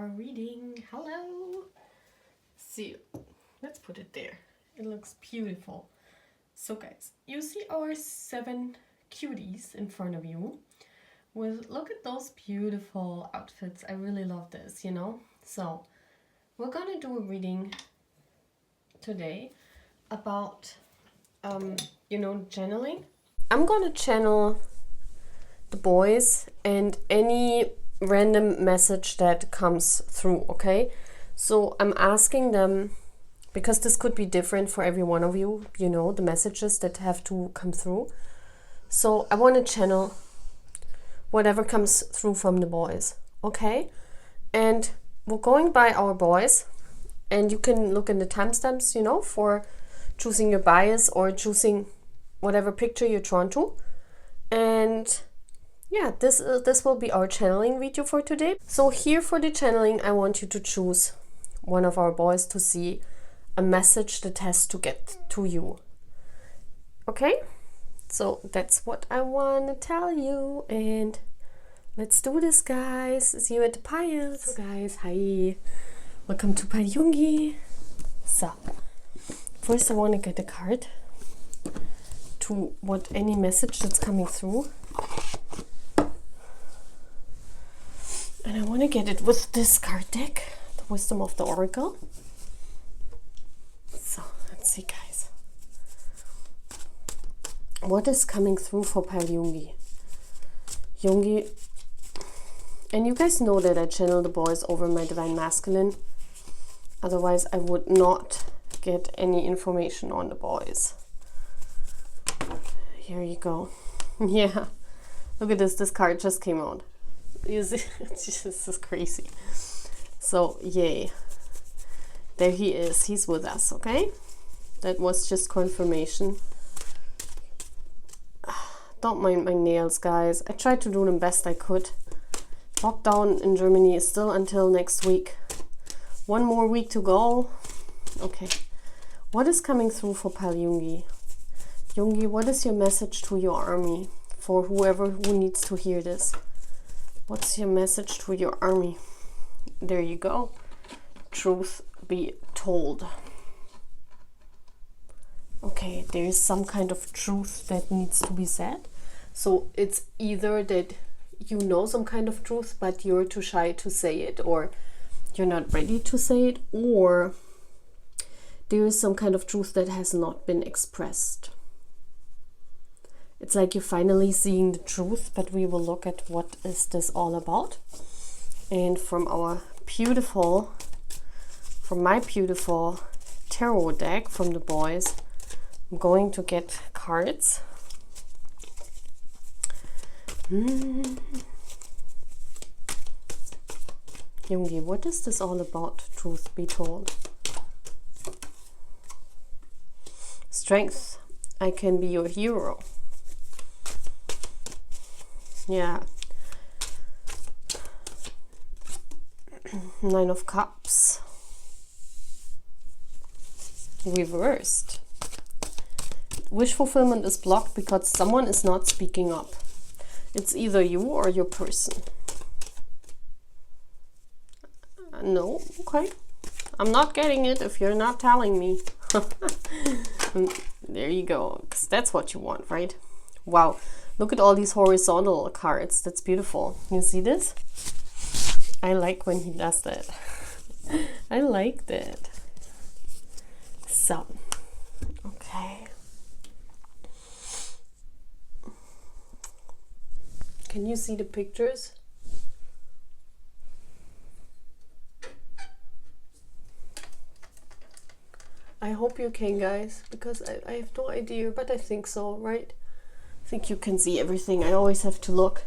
our reading. Hello. See, let's put it there. It looks beautiful. So guys, you see our 7 cuties in front of you. Look at those beautiful outfits. I really love this, you know. So we're gonna do a reading today about you know, channeling. I'm gonna channel the boys and any random message that comes through, okay? So I'm asking them, because this could be different for every one of you, you know, the messages that have to come through. So I want to channel whatever comes through from the boys, okay? And we're going by our boys, and you can look in the timestamps, you know, for choosing your bias or choosing whatever picture you're drawn to. And yeah, this will be our channeling video for today. So here for the channeling, I want you to choose one of our boys to see a message that has to get to you. Okay? So that's what I want to tell you, and let's do this, guys. See you at the piles. So guys, hi. Welcome to Taehyungie. So, first I want to get a card to any message that's coming through. And I want to get it with this card deck, the Wisdom of the Oracle. So, let's see, guys. What is coming through for Taehyungie? Yoongi, and you guys know that I channel the boys over my Divine Masculine. Otherwise, I would not get any information on the boys. Here you go. Yeah, look at this. This card just came out. This is crazy. So yay, there he is. He's with us. Okay, that was just confirmation. Don't mind my nails, guys. I tried to do them best I could. Lockdown in Germany is still until next week. One more week to go. Okay, what is coming through for Taehyungie? Yoongi, what is your message to your army? For whoever who needs to hear this. What's your message to your army? There you go. Truth be told. Okay, there is some kind of truth that needs to be said. So it's either that you know some kind of truth, but you're too shy to say it, or you're not ready to say it, or there is some kind of truth that has not been expressed. It's like you're finally seeing the truth, but we will look at what is this all about. And from my beautiful tarot deck from the boys, I'm going to get cards. Yoongi, what is this all about? Truth be told. Strength. I can be your hero. Yeah. 9 of Cups. Reversed. Wish fulfillment is blocked because someone is not speaking up. It's either you or your person. No, okay. I'm not getting it if you're not telling me. There you go, because that's what you want, right? Wow, look at all these horizontal cards. That's beautiful. You see this? I like when he does that. I like that. So, okay. Can you see the pictures? I hope you can, guys, because I have no idea, but I think so, right? I think you can see everything. I always have to look.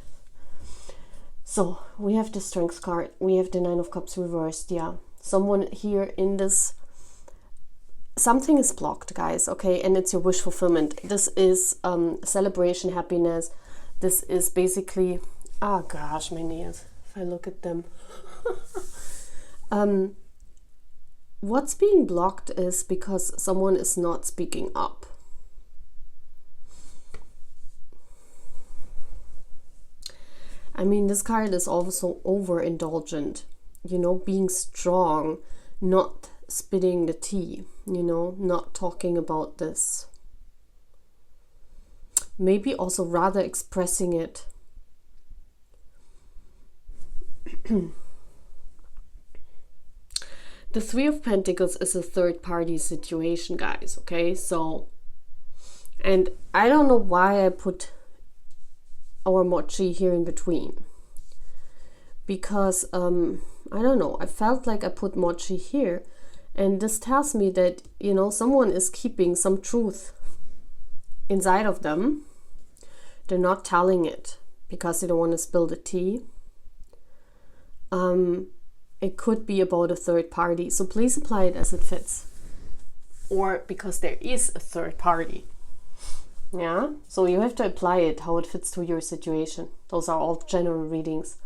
So, we have the Strength card. We have the 9 of Cups reversed, yeah. Someone here in this... Something is blocked, guys, okay? And it's your wish fulfillment. This is celebration, happiness. This is basically... Oh, gosh, my nails. If I look at them. What's being blocked is because someone is not speaking up. I mean, this card is also overindulgent. you know, being strong, not spitting the tea, you know, not talking about this. Maybe also rather expressing it. The Three of Pentacles is a third party situation, guys, okay? So, and I don't know why I put our mochi here in between. Because, I don't know, I felt like I put mochi here. And this tells me that, you know, someone is keeping some truth inside of them. They're not telling it because they don't want to spill the tea. It could be about a third party. So please apply it as it fits. Or because there is a third party. Yeah? So you have to apply it how it fits to your situation. Those are all general readings.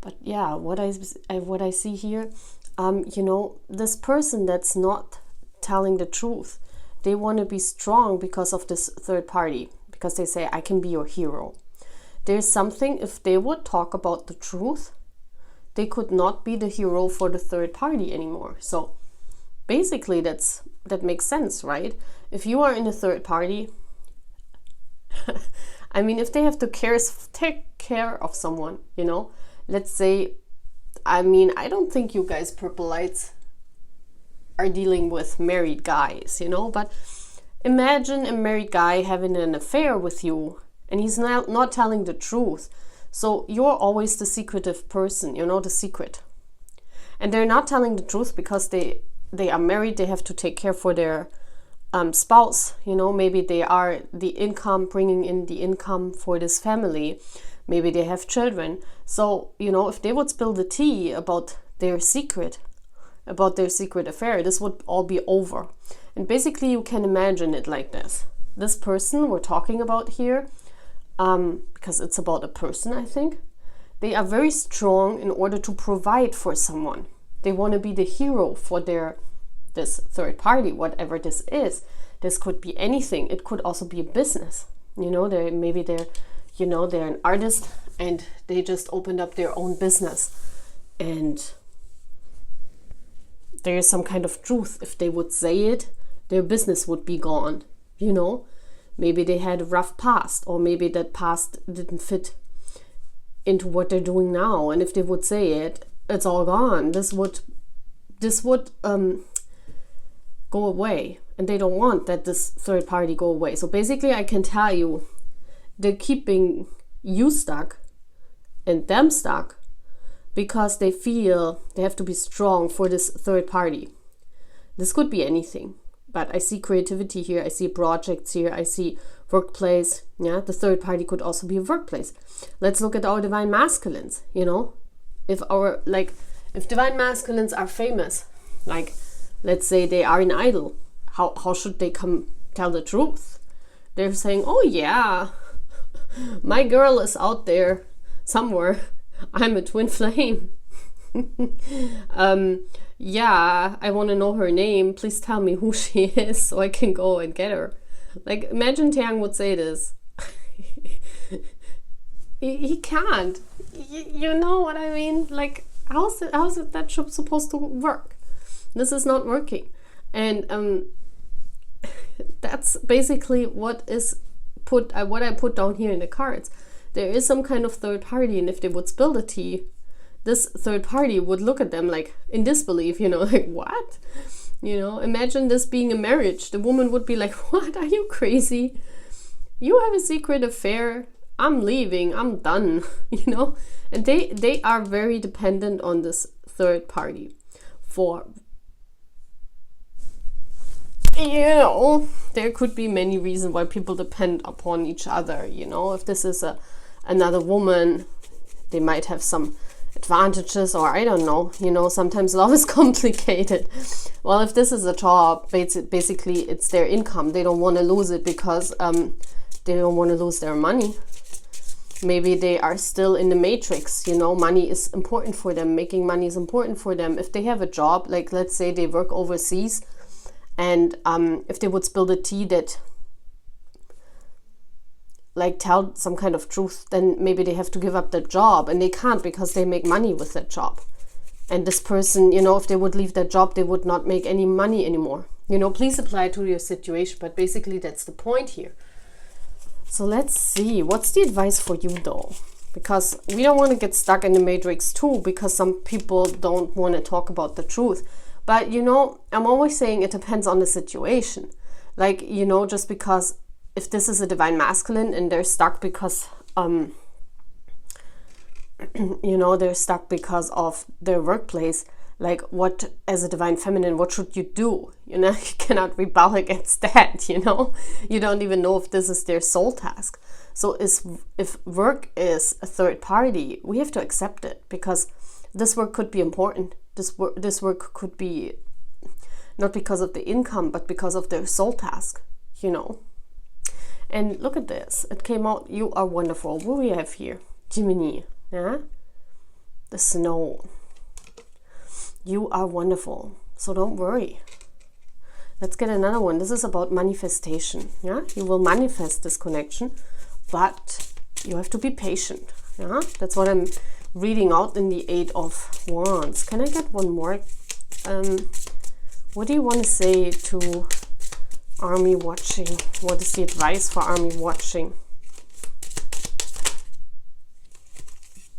But yeah, what I see here, you know, this person that's not telling the truth, they want to be strong because of this third party. Because they say, I can be your hero. There's something, if they would talk about the truth, they could not be the hero for the third party anymore. So basically that makes sense, right? If you are in a third party, I mean, if they have to take care of someone, you know, let's say, I mean, I don't think you guys Purple Lights are dealing with married guys, you know, but imagine a married guy having an affair with you and he's not telling the truth. So you're always the secretive person, you know, the secret. And they're not telling the truth because they are married, they have to take care for their spouse, you know, maybe they are the income, bringing in the income for this family. Maybe they have children. So, you know, if they would spill the tea about their secret affair, this would all be over. And basically you can imagine it like this. This person we're talking about here, because it's about a person, I think, they are very strong in order to provide for someone. They want to be the hero for this third party, whatever this is. This could be anything. It could also be a business. You know, they're an artist and they just opened up their own business. And there is some kind of truth. If they would say it, their business would be gone, you know. Maybe they had a rough past, or maybe that past didn't fit into what they're doing now. And if they would say it, it's all gone. This would go away. And they don't want that this third party go away. So basically I can tell you, they're keeping you stuck and them stuck because they feel they have to be strong for this third party. This could be anything, but I see creativity here, I see projects here, I see workplace. Yeah, the third party could also be a workplace. Let's look at our divine masculines, you know. If divine masculines are famous, like let's say they are an idol, how should they come tell the truth? They're saying, oh yeah, my girl is out there somewhere. I'm a twin flame. Yeah, I want to know her name. Please tell me who she is so I can go and get her. Like, imagine Taehyungie would say this. he can't. You know what I mean? Like, how's it that supposed to work? This is not working. And that's basically what I put down here in the cards. There is some kind of third party, and if they would spill the tea, this third party would look at them like in disbelief, you know, like, what? You know, imagine this being a marriage. The woman would be like, what? Are you crazy? You have a secret affair. I'm leaving. I'm done. You know, and they are very dependent on this third party for, you know, there could be many reasons why people depend upon each other. You know, if this is another woman, they might have some advantages, or I don't know, you know, sometimes love is complicated. Well, if this is a job, basically it's their income. They don't want to lose it because they don't want to lose their money. Maybe they are still in the matrix, you know, money is important for them. Making money is important for them. If they have a job, like let's say they work overseas, and if they would spill the tea that like tell some kind of truth, then maybe they have to give up their job, and they can't because they make money with that job. And this person, you know, if they would leave their job, they would not make any money anymore. You know, please apply to your situation, but basically that's the point here. So let's see, what's the advice for you though? Because we don't want to get stuck in the matrix too, because some people don't want to talk about the truth. But, you know, I'm always saying it depends on the situation. Like, you know, just because if this is a divine masculine and they're stuck because, you know, they're stuck because of their workplace, like what, as a divine feminine, what should you do? You know, you cannot rebel against that, you know? You don't even know if this is their soul task. So if work is a third party, we have to accept it, because this work could be important. This work could be not because of the income, but because of their soul task, you know? And look at this. It came out, you are wonderful. What do we have here? Jiminiii, yeah? The snow. You are wonderful. So don't worry. Let's get another one. This is about manifestation, yeah? You will manifest this connection, but you have to be patient, yeah? That's what I'm reading out in the 8 of Wands. Can I get one more? What do you want to say to Army watching? What is the advice for Army watching?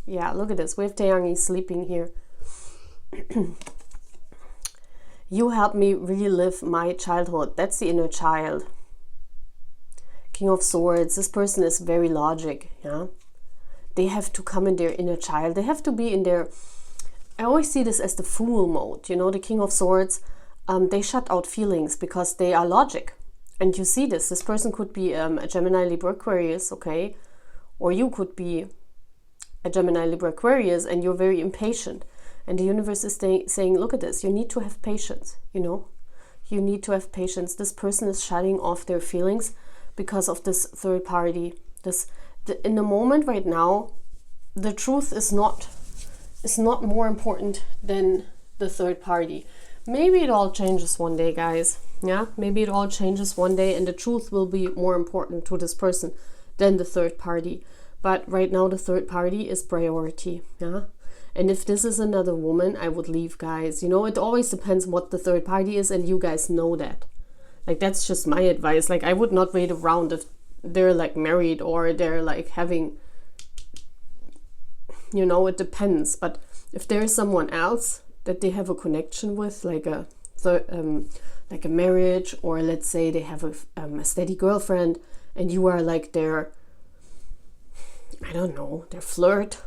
Yeah, look at this. We have Taehyungie sleeping here. You help me relive my childhood. That's the inner child. King of Swords. This person is very logic, yeah? They have to come in their inner child. They have to be in their... I always see this as the fool mode. You know, the King of Swords, they shut out feelings because they are logic. And you see this. This person could be a Gemini, Libra, Aquarius, okay? Or you could be a Gemini, Libra, Aquarius, and you're very impatient. And the universe is saying, look at this. You need to have patience, you know? You need to have patience. This person is shutting off their feelings because of this third party. In the moment right now, the truth is not more important than the third party. Maybe it all changes one day, guys. Yeah, maybe it all changes one day and the truth will be more important to this person than the third party. But right now the third party is priority. Yeah. And if this is another woman, I would leave, guys. You know, it always depends what the third party is, and you guys know that. Like, that's just my advice. Like, I would not wait around if they're like married or they're like having, you know, it depends. But if there is someone else that they have a connection with, like a marriage, or let's say they have a steady girlfriend and you are like their, I don't know, their flirt,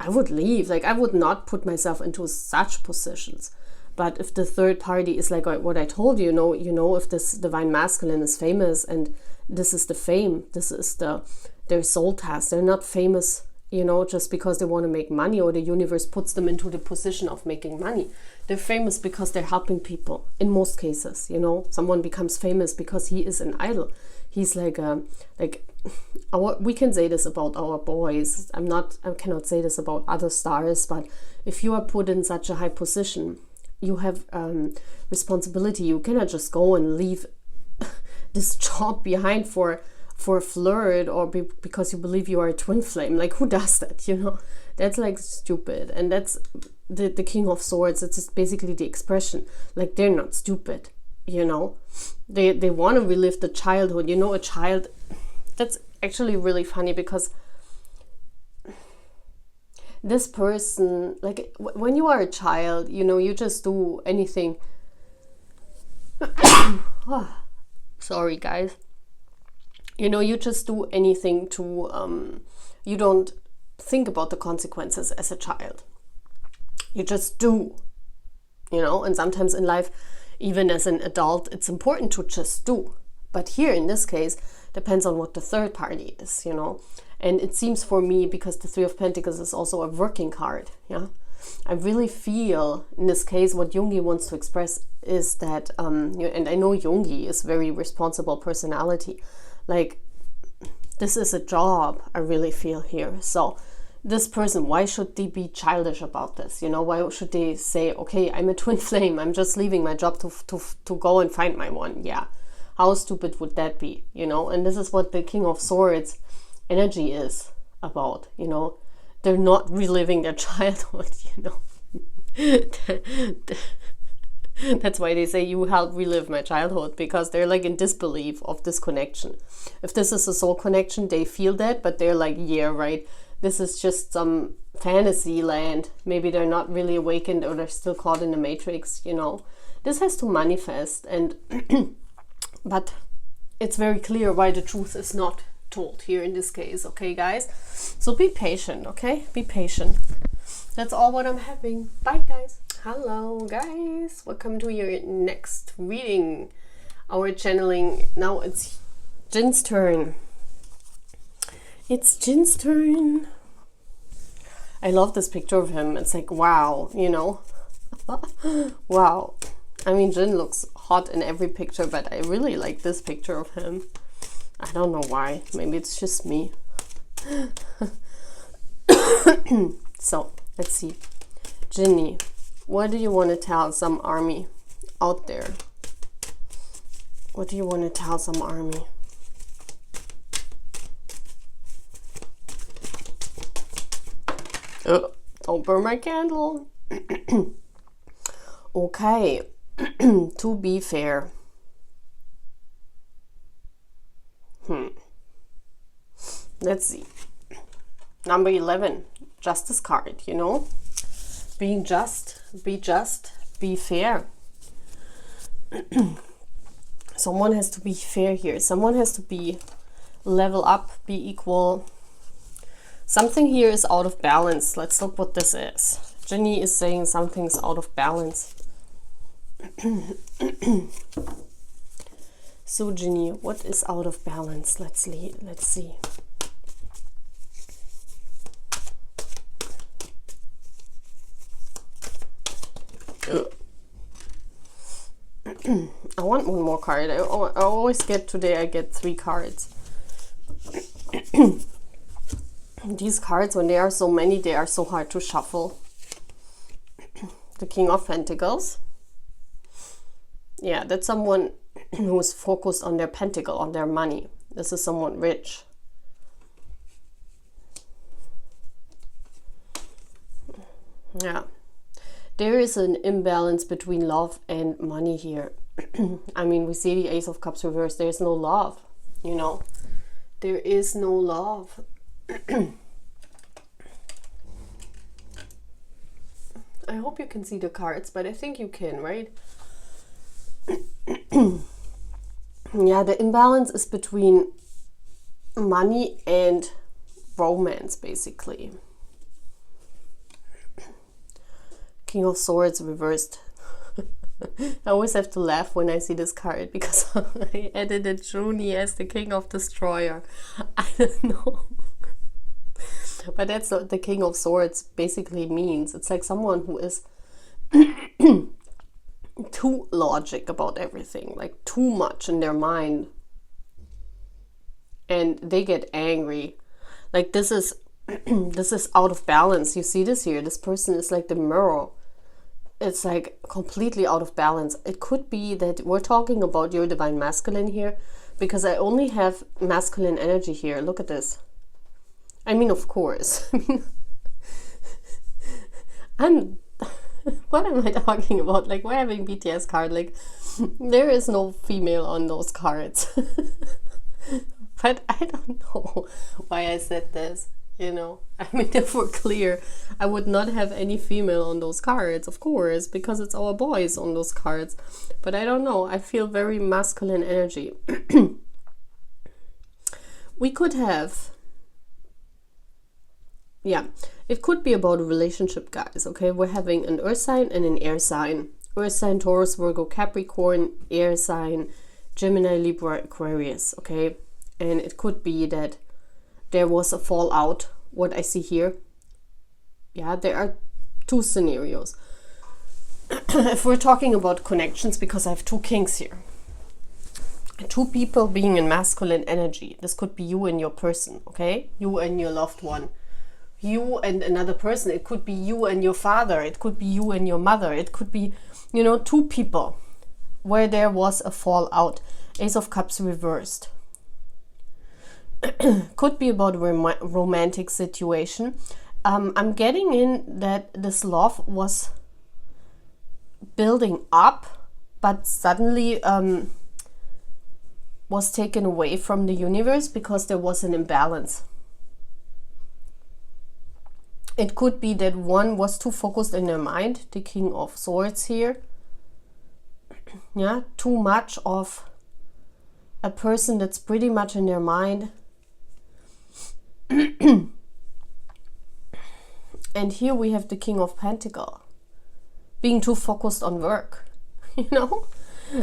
I would leave. Like, I would not put myself into such positions. But if the third party is like what I told you, you know, if this divine masculine is famous and this is the fame, this is their soul task. They're not famous, you know, just because they want to make money or the universe puts them into the position of making money. They're famous because they're helping people in most cases, you know. Someone becomes famous because he is an idol. He's like we can say this about our boys. I cannot say this about other stars, but if you are put in such a high position, you have responsibility. You cannot just go and leave this job behind for a flirt or because you believe you are a twin flame. Like, who does that, you know? That's like stupid. And that's the King of Swords. It's just basically the expression. Like, they're not stupid, you know? They want to relive the childhood. You know, a child... That's actually really funny because this person, like, when you are a child, you know, you just do anything. Oh, sorry, guys. You know, you just do anything to, you don't think about the consequences as a child. You just do, you know, and sometimes in life, even as an adult, it's important to just do. But here, in this case, depends on what the third party is, you know. And it seems for me, because the Three of Pentacles is also a working card, yeah. I really feel, in this case, what Yoongi wants to express is that, and I know Yoongi is very responsible personality. Like, this is a job, I really feel here. So this person, why should they be childish about this? You know, why should they say, okay, I'm a twin flame, I'm just leaving my job to go and find my one? Yeah, How stupid would that be, you know? And this is what the King of Swords energy is about, you know? They're not reliving their childhood, you know? That's why they say you help relive my childhood, because they're like in disbelief of this connection. If this is a soul connection, they feel that, but they're like, yeah, right, this is just some fantasy land. Maybe they're not really awakened, or they're still caught in the matrix, you know. This has to manifest, and but it's very clear why the truth is not told here in this case, okay, guys? So be patient, okay? Be patient. That's all what I'm having. Bye, guys. Hello, guys. Welcome to your next reading. Our channeling. Now it's Jin's turn. It's Jin's turn. I love this picture of him. It's like, wow, you know. Wow. I mean, Jin looks hot in every picture, but I really like this picture of him. I don't know why. Maybe it's just me. So, let's see. Jiminiii, what do you want to tell some army out there? What do you want to tell some army? Oh, don't burn my candle. Okay. To be fair. Let's see. Number 11. Justice card, you know? Being just, be fair. Someone has to be fair here. Someone has to be level up, be equal. Something here is out of balance. Let's look what this is. Jiminiii is saying something's out of balance. So Jiminiii, what is out of balance? Let's see. I want one more card. I always get, today I get 3 cards. These cards, when they are so many, they are so hard to shuffle. The King of Pentacles. Yeah, that's someone who is focused on their pentacle, on their money. This is someone rich. Yeah. There is an imbalance between love and money here. I mean, we see the Ace of Cups reversed. There's no love, you know. There is no love. I hope you can see the cards, but I think you can, right? Yeah, the imbalance is between money and romance, basically. King of Swords reversed. I always have to laugh when I see this card, because I edited Joonie as the King of Destroyer. I don't know. But that's what the King of Swords basically means. It's like someone who is too logic about everything, like too much in their mind. And they get angry. Like this is this is out of balance. You see this here. This person is like the mirror. It's like completely out of balance. It could be that we're talking about your divine masculine here, because I only have masculine energy here. Look at this. I mean, of course. What am I talking about? Like, we're having BTS card. Like, there is no female on those cards. But I don't know why I said this. You know, I mean, if we're clear, I would not have any female on those cards, of course, because it's our boys on those cards. But I don't know. I feel very masculine energy. We could have, yeah, it could be about a relationship, guys. Okay, we're having an earth sign and an air sign. Earth sign, Taurus, Virgo, Capricorn. Air sign, Gemini, Libra, Aquarius. Okay, and it could be that there was a fallout, what I see here. Yeah, there are 2 scenarios. If we're talking about connections, because I have 2 kings here. 2 people being in masculine energy. This could be you and your person, okay? You and your loved one. You and another person. It could be you and your father. It could be you and your mother. It could be, you know, 2 people where there was a fallout. Ace of Cups reversed. Could be about a romantic situation. I'm getting in that this love was building up, but suddenly was taken away from the universe because there was an imbalance. It could be that one was too focused in their mind, the King of Swords here. Yeah, too much of a person that's pretty much in their mind. And here we have the King of Pentacles, being too focused on work, you know?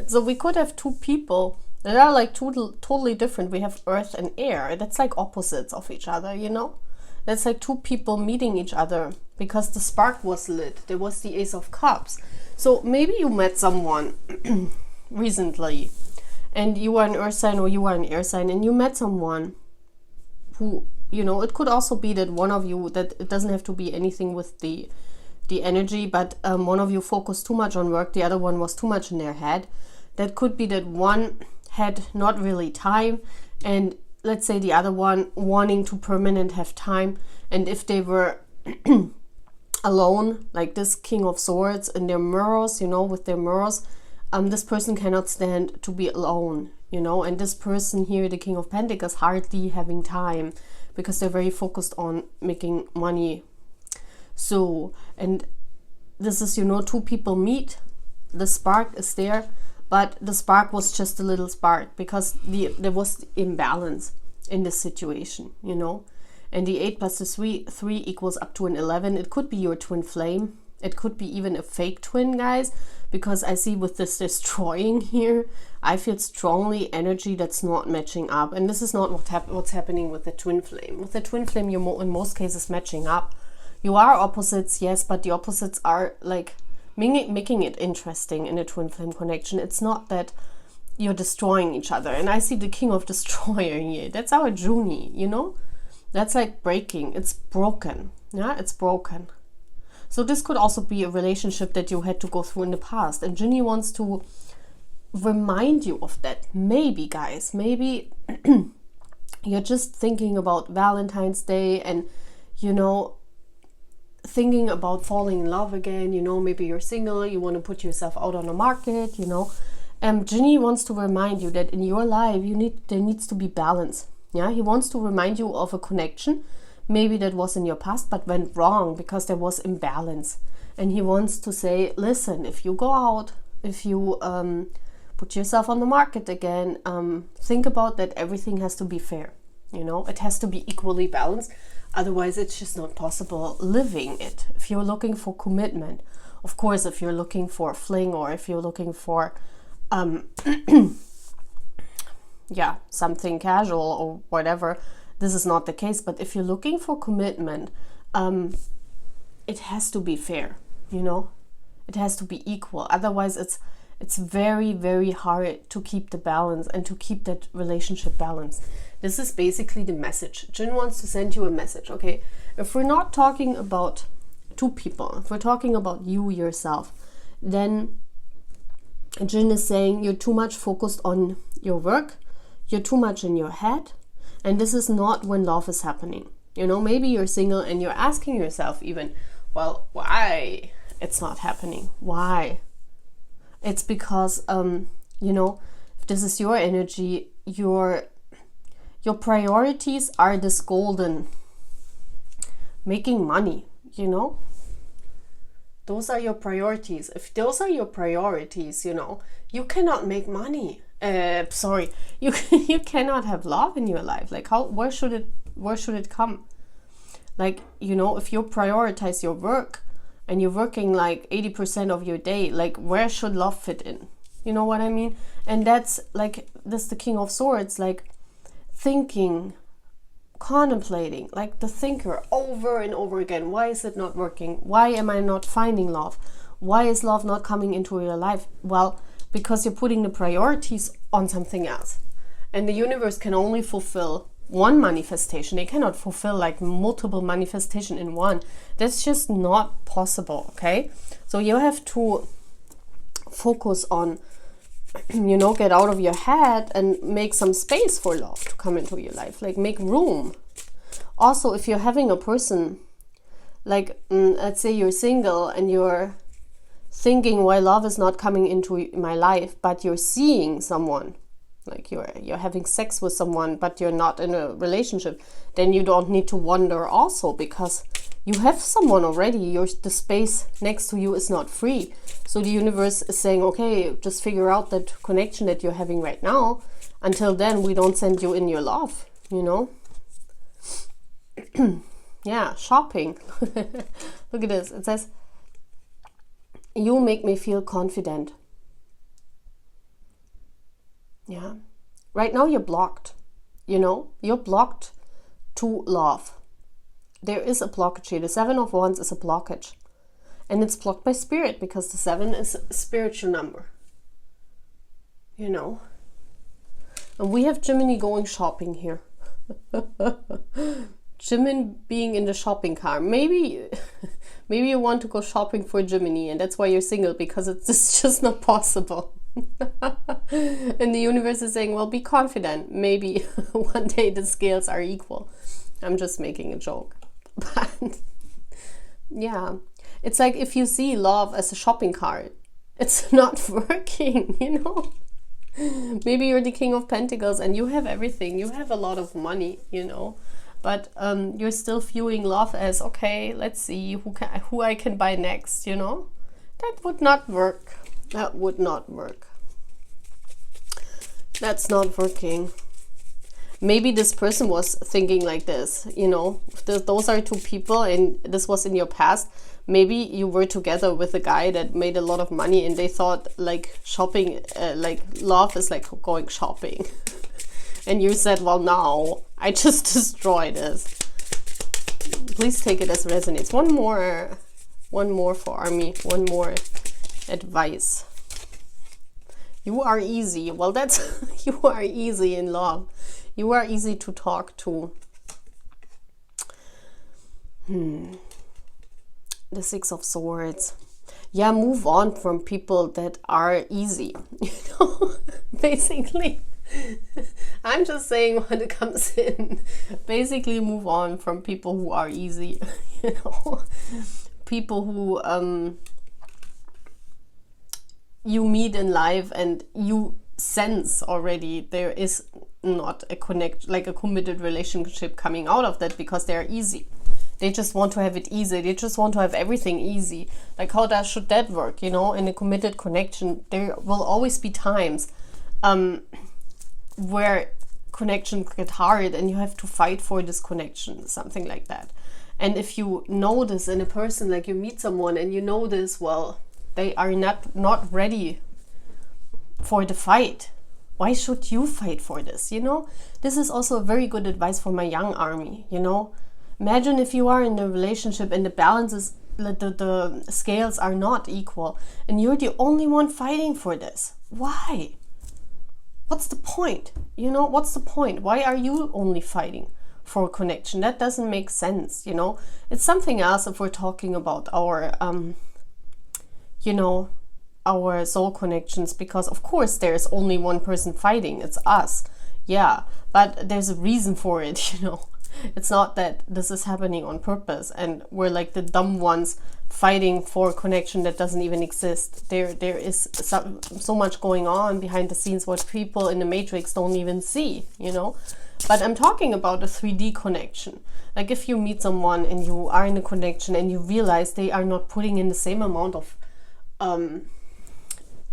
So we could have two people that are like totally different. We have earth and air. That's like opposites of each other, you know? That's like two people meeting each other because the spark was lit. There was the Ace of Cups. So maybe you met someone recently and you are an earth sign or you are an air sign, and you met someone who, you know, it could also be that one of you, that it doesn't have to be anything with the energy, but one of you focused too much on work, the other one was too much in their head. That could be that one had not really time, and let's say the other one wanting to permanent have time. And if they were alone, like this King of Swords in their mirrors, you know, with their mirrors, this person cannot stand to be alone, you know. And this person here, the King of Pentacles, hardly having time because they're very focused on making money. So, and this is, you know, two people meet, the spark is there, but the spark was just a little spark because there was imbalance in this situation, you know. And the 8 plus the 3 equals up to an 11. It could be your twin flame. It could be even a fake twin, guys, because I see with this destroying here, I feel strongly energy that's not matching up. And this is not what's happening with the twin flame. With the twin flame, you're in most cases matching up. You are opposites, yes, but the opposites are like making it interesting in a twin flame connection. It's not that you're destroying each other. And I see the King of Destroyer here. That's our Joonie, you know? That's like breaking. It's broken. Yeah, it's broken. So this could also be a relationship that you had to go through in the past. And Joonie wants to remind you of that. Maybe, guys, maybe you're just thinking about Valentine's Day and, you know, thinking about falling in love again. You know, maybe you're single, you want to put yourself out on the market, you know. Joonie wants to remind you that in your life there needs to be balance. Yeah, he wants to remind you of a connection, maybe that was in your past but went wrong because there was imbalance. And he wants to say, listen, if you go out, if you put yourself on the market again, think about that everything has to be fair. You know, it has to be equally balanced. Otherwise, it's just not possible living it. If you're looking for commitment, of course, if you're looking for a fling or if you're looking for yeah, something casual or whatever, this is not the case. But if you're looking for commitment, it has to be fair, you know, it has to be equal. Otherwise, it's very, very hard to keep the balance and to keep that relationship balanced. This is basically the message. Jin wants to send you a message, okay? If we're not talking about two people, if we're talking about you yourself, then Jin is saying you're too much focused on your work, you're too much in your head, and this is not when love is happening. You know, maybe you're single and you're asking yourself even, well, why it's not happening? Why? It's because, you know, if this is your energy, your priorities are this golden, making money, you know? Those are your priorities. If those are your priorities, you know, you cannot make money. You cannot have love in your life. Like where should it come? Like, you know, if you prioritize your work and you're working like 80% of your day, like where should love fit in? You know what I mean? And that's the King of Swords, like thinking, contemplating, like the thinker over and over again. Why is it not working? Why am I not finding love? Why is love not coming into your life? Well, because you're putting the priorities on something else. And the universe can only fulfill one manifestation. They cannot fulfill like multiple manifestation in one. That's just not possible, okay? So you have to focus on you know, get out of your head and make some space for love to come into your life. Like, make room. Also, if you're having a person, like, let's say you're single and you're thinking why love is not coming into my life, but you're seeing someone, like you're having sex with someone, but you're not in a relationship, then you don't need to wonder also, because you have someone already. The space next to you is not free. So the universe is saying, okay, just figure out that connection that you're having right now. Until then, we don't send you in your love, you know? Yeah, shopping. Look at this. It says, you make me feel confident. Yeah. Right now you're blocked. You know, you're blocked to love. There is a blockage here. The 7 of Wands is a blockage. And it's blocked by spirit, because the 7 is a spiritual number. You know. And we have Jiminiii going shopping here. Jimin being in the shopping car. Maybe you want to go shopping for Jiminiii, and that's why you're single, because it's just not possible. And the universe is saying, well, be confident. Maybe one day the scales are equal. I'm just making a joke. But yeah, it's like if you see love as a shopping cart, it's not working, you know. Maybe you're the King of Pentacles and you have everything. You have a lot of money, you know. But you're still viewing love as, okay, let's see who I can buy next, you know. That would not work. That would not work. That's not working. Maybe this person was thinking like this, you know. Those are two people and this was in your past. Maybe you were together with a guy that made a lot of money and they thought like shopping, like love is like going shopping. And you said, well, now I just destroy this. Please take it as resonates. One more for Army. One more advice. You are easy. Well, that's you are easy in love. You are easy to talk to. The 6 of Swords. Yeah, move on from people that are easy. You know, basically. I'm just saying when it comes in. Basically, move on from people who are easy. You know, people who you meet in life and you sense already there is not a committed relationship coming out of that, because they are easy. They just want to have it easy. They just want to have everything easy. Like, how should that work? You know, in a committed connection, there will always be times where connections get hard and you have to fight for this connection, something like that. And if you know this in a person, like you meet someone and you know this, well, they are not ready for the fight. Why should you fight for this? You know, this is also a very good advice for my young army. You know, imagine if you are in a relationship and the balance is, the scales are not equal and you're the only one fighting for this. Why? What's the point? You know, what's the point? Why are you only fighting for a connection? That doesn't make sense, you know. It's something else if we're talking about our, you know, our soul connections, because of course there's only one person fighting, it's us. Yeah, but there's a reason for it, you know. It's not that this is happening on purpose and we're like the dumb ones fighting for a connection that doesn't even exist. There is so much going on behind the scenes what people in the matrix don't even see, you know. But I'm talking about a 3D connection. Like if you meet someone and you are in a connection and you realize they are not putting in the same amount of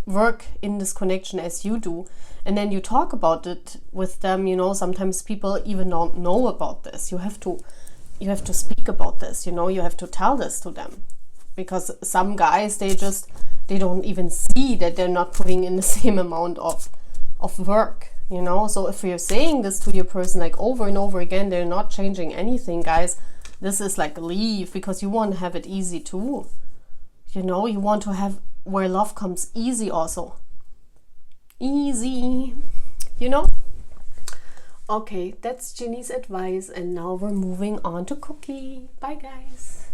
work in this connection as you do, and then you talk about it with them, you know. Sometimes people even don't know about this. You have to speak about this, you know. You have to tell this to them, because some guys, they don't even see that they're not putting in the same amount of work, you know. So if you're saying this to your person like over and over again, they're not changing anything, guys. This is like leave, because you want to have it easy too, you know. You want to have where love comes easy also. Easy, you know. Okay, that's Ginny's advice, and now we're moving on to Kookie. Bye guys.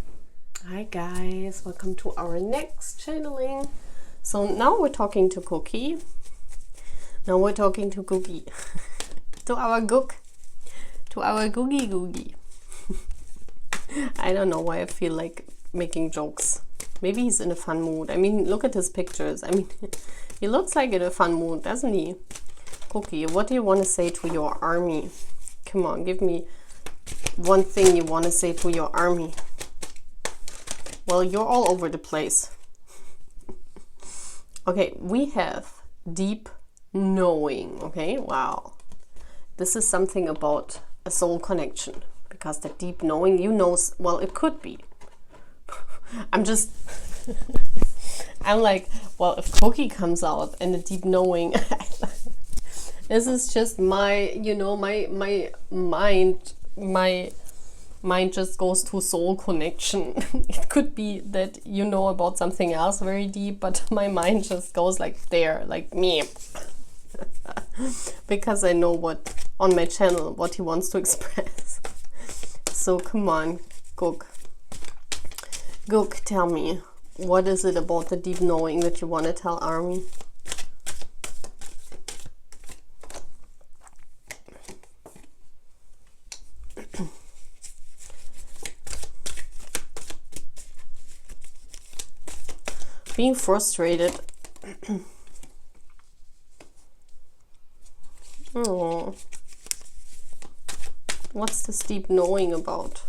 Hi guys, welcome to our next channeling. So now we're talking to Kookie. Now we're talking to Kookie. To our Gook. To our Googie. I don't know why I feel like making jokes. Maybe he's in a fun mood. I mean, look at his pictures. I mean, he looks like in a fun mood, doesn't he? Kookie, what do you want to say to your army? Come on, give me one thing you want to say to your army. Well, you're all over the place. Okay, we have deep knowing. Okay, wow. This is something about a soul connection. Because the deep knowing, you know, well, it could be. I'm just, I'm like, well, if Kookie comes out and the deep knowing, this is just my, you know, my mind just goes to soul connection. It could be that you know about something else very deep, but my mind just goes like there, like me. Because I know what, on my channel, what he wants to express. So come on, Gook. Gook, tell me, what is it about the deep knowing that you want to tell Army? Being frustrated. Oh, what's this deep knowing about?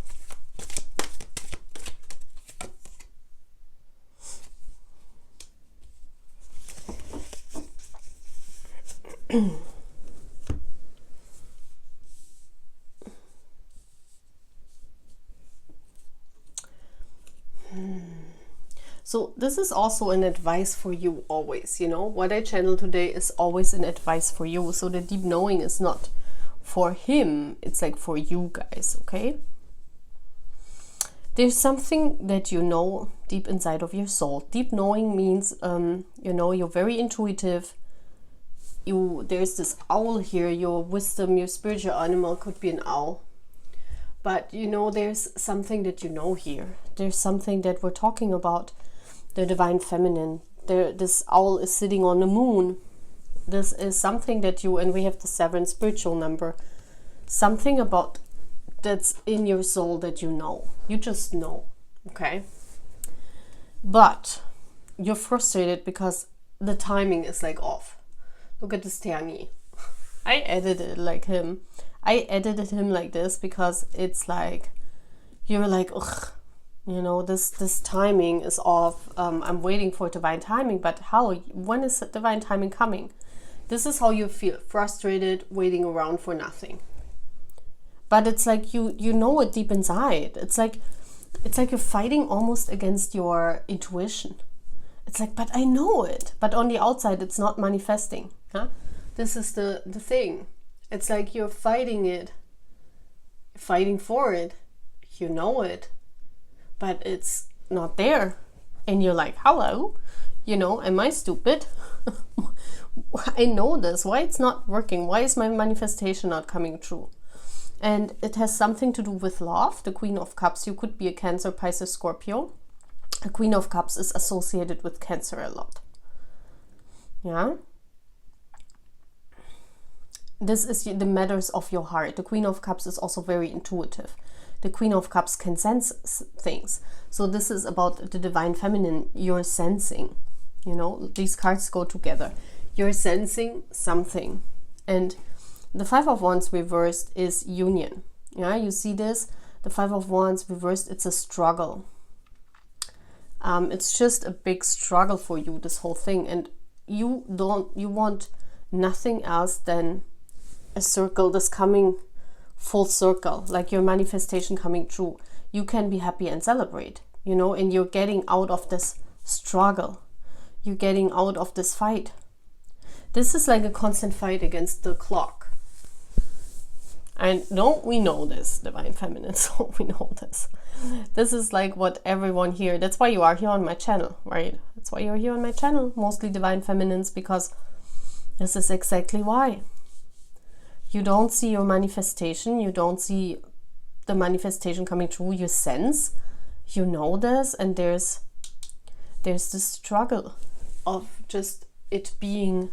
So this is also an advice for you always, you know, what I channel today is always an advice for you. So the deep knowing is not for him, it's like for you guys, okay? There's something that you know deep inside of your soul. Deep knowing means, you know, you're very intuitive. There's this owl here, your wisdom, your spiritual animal could be an owl. But, you know, there's something that you know here. There's something that we're talking about. The divine feminine. This owl is sitting on the moon. This is something that you, and we have the 7 spiritual number. Something about that's in your soul that you know. You just know, okay? But you're frustrated because the timing is like off. Look at this Taehyungie. I edited like him. I edited him like this because it's like, you're like, ugh. You know, this timing is off. I'm waiting for divine timing, but how? When is divine timing coming? This is how you feel, frustrated, waiting around for nothing. But it's like you know it deep inside. It's like you're fighting almost against your intuition. It's like, but I know it. But on the outside, it's not manifesting. Huh? This is the thing. It's like you're fighting it, fighting for it. You know it. But it's not there. And you're like, hello, you know, am I stupid? I know this. Why it's not working? Why is my manifestation not coming true? And it has something to do with love. The Queen of Cups. You could be a Cancer, Pisces, Scorpio. A Queen of Cups is associated with Cancer a lot. Yeah. This is the matters of your heart. The Queen of Cups is also very intuitive. The Queen of Cups can sense things. So this is about the divine feminine. You're sensing, you know, these cards go together. You're sensing something. And the 5 of Wands reversed is union. Yeah, you see this? The 5 of Wands reversed, it's a struggle. It's just a big struggle for you, this whole thing. And you want nothing else than a circle, this coming full circle, like your manifestation coming true. You can be happy and celebrate, you know, and you're getting out of this struggle. You're getting out of this fight. This is like a constant fight against the clock. And don't we know this, divine feminine, so we know this. This is like what everyone here, that's why you are here on my channel, right? That's why you're here on my channel, mostly divine feminines, because this is exactly why. You don't see your manifestation, you don't see the manifestation coming true, you sense, you know this, and there's this struggle of just it being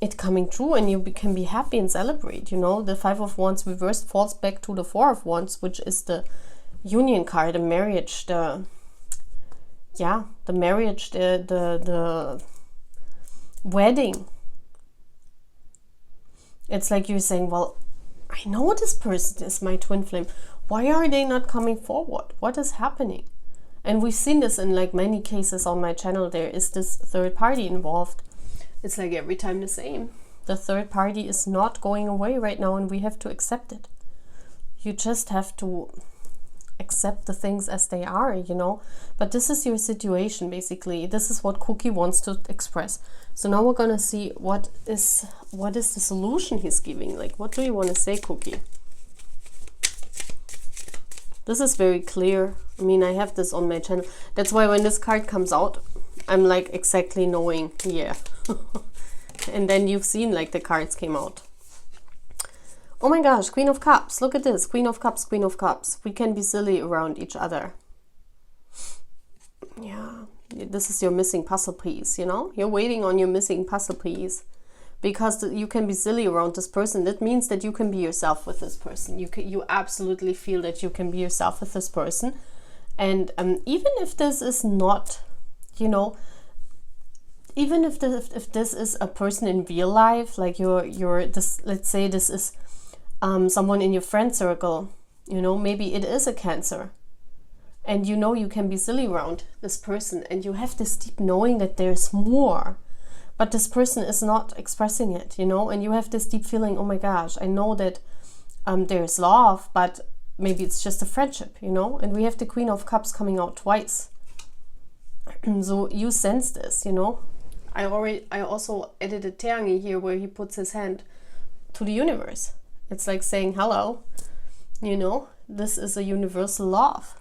it coming true, and you can be happy and celebrate, you know. The Five of Wands reversed falls back to the Four of Wands, which is the union card, the marriage, the marriage, the wedding. It's like you're saying, well, I know this person is my twin flame. Why are they not coming forward? What is happening? And we've seen this in like many cases on my channel. There is this third party involved. It's like every time the same. The third party is not going away right now, and we have to accept it. You just have to accept the things as they are, you know. But this is your situation, basically. This is what Kookie wants to express. So now we're gonna see what is the solution he's giving. Like, what do you want to say, Kookie? This is very clear. I mean, I have this on my channel. That's why when this card comes out, I'm like exactly knowing, yeah. And then you've seen like the cards came out. Oh my gosh, Queen of Cups. Look at this. Queen of Cups, Queen of Cups. We can be silly around each other. Yeah, this is your missing puzzle piece, you know? You're waiting on your missing puzzle piece. Because you can be silly around this person. That means that you can be yourself with this person. You absolutely feel that you can be yourself with this person. And even if this is not, you know, even if this is a person in real life, like you're this, let's say this is someone in your friend circle, you know, maybe it is a Cancer, and you know you can be silly around this person, and you have this deep knowing that there's more, but this person is not expressing it, you know, and you have this deep feeling, oh my gosh, I know that there's love, but maybe it's just a friendship, you know. And we have the Queen of Cups coming out twice. So you sense this, you know. I also edited Taehyungie here, where he puts his hand to the universe. It's like saying, hello, you know, this is a universal love.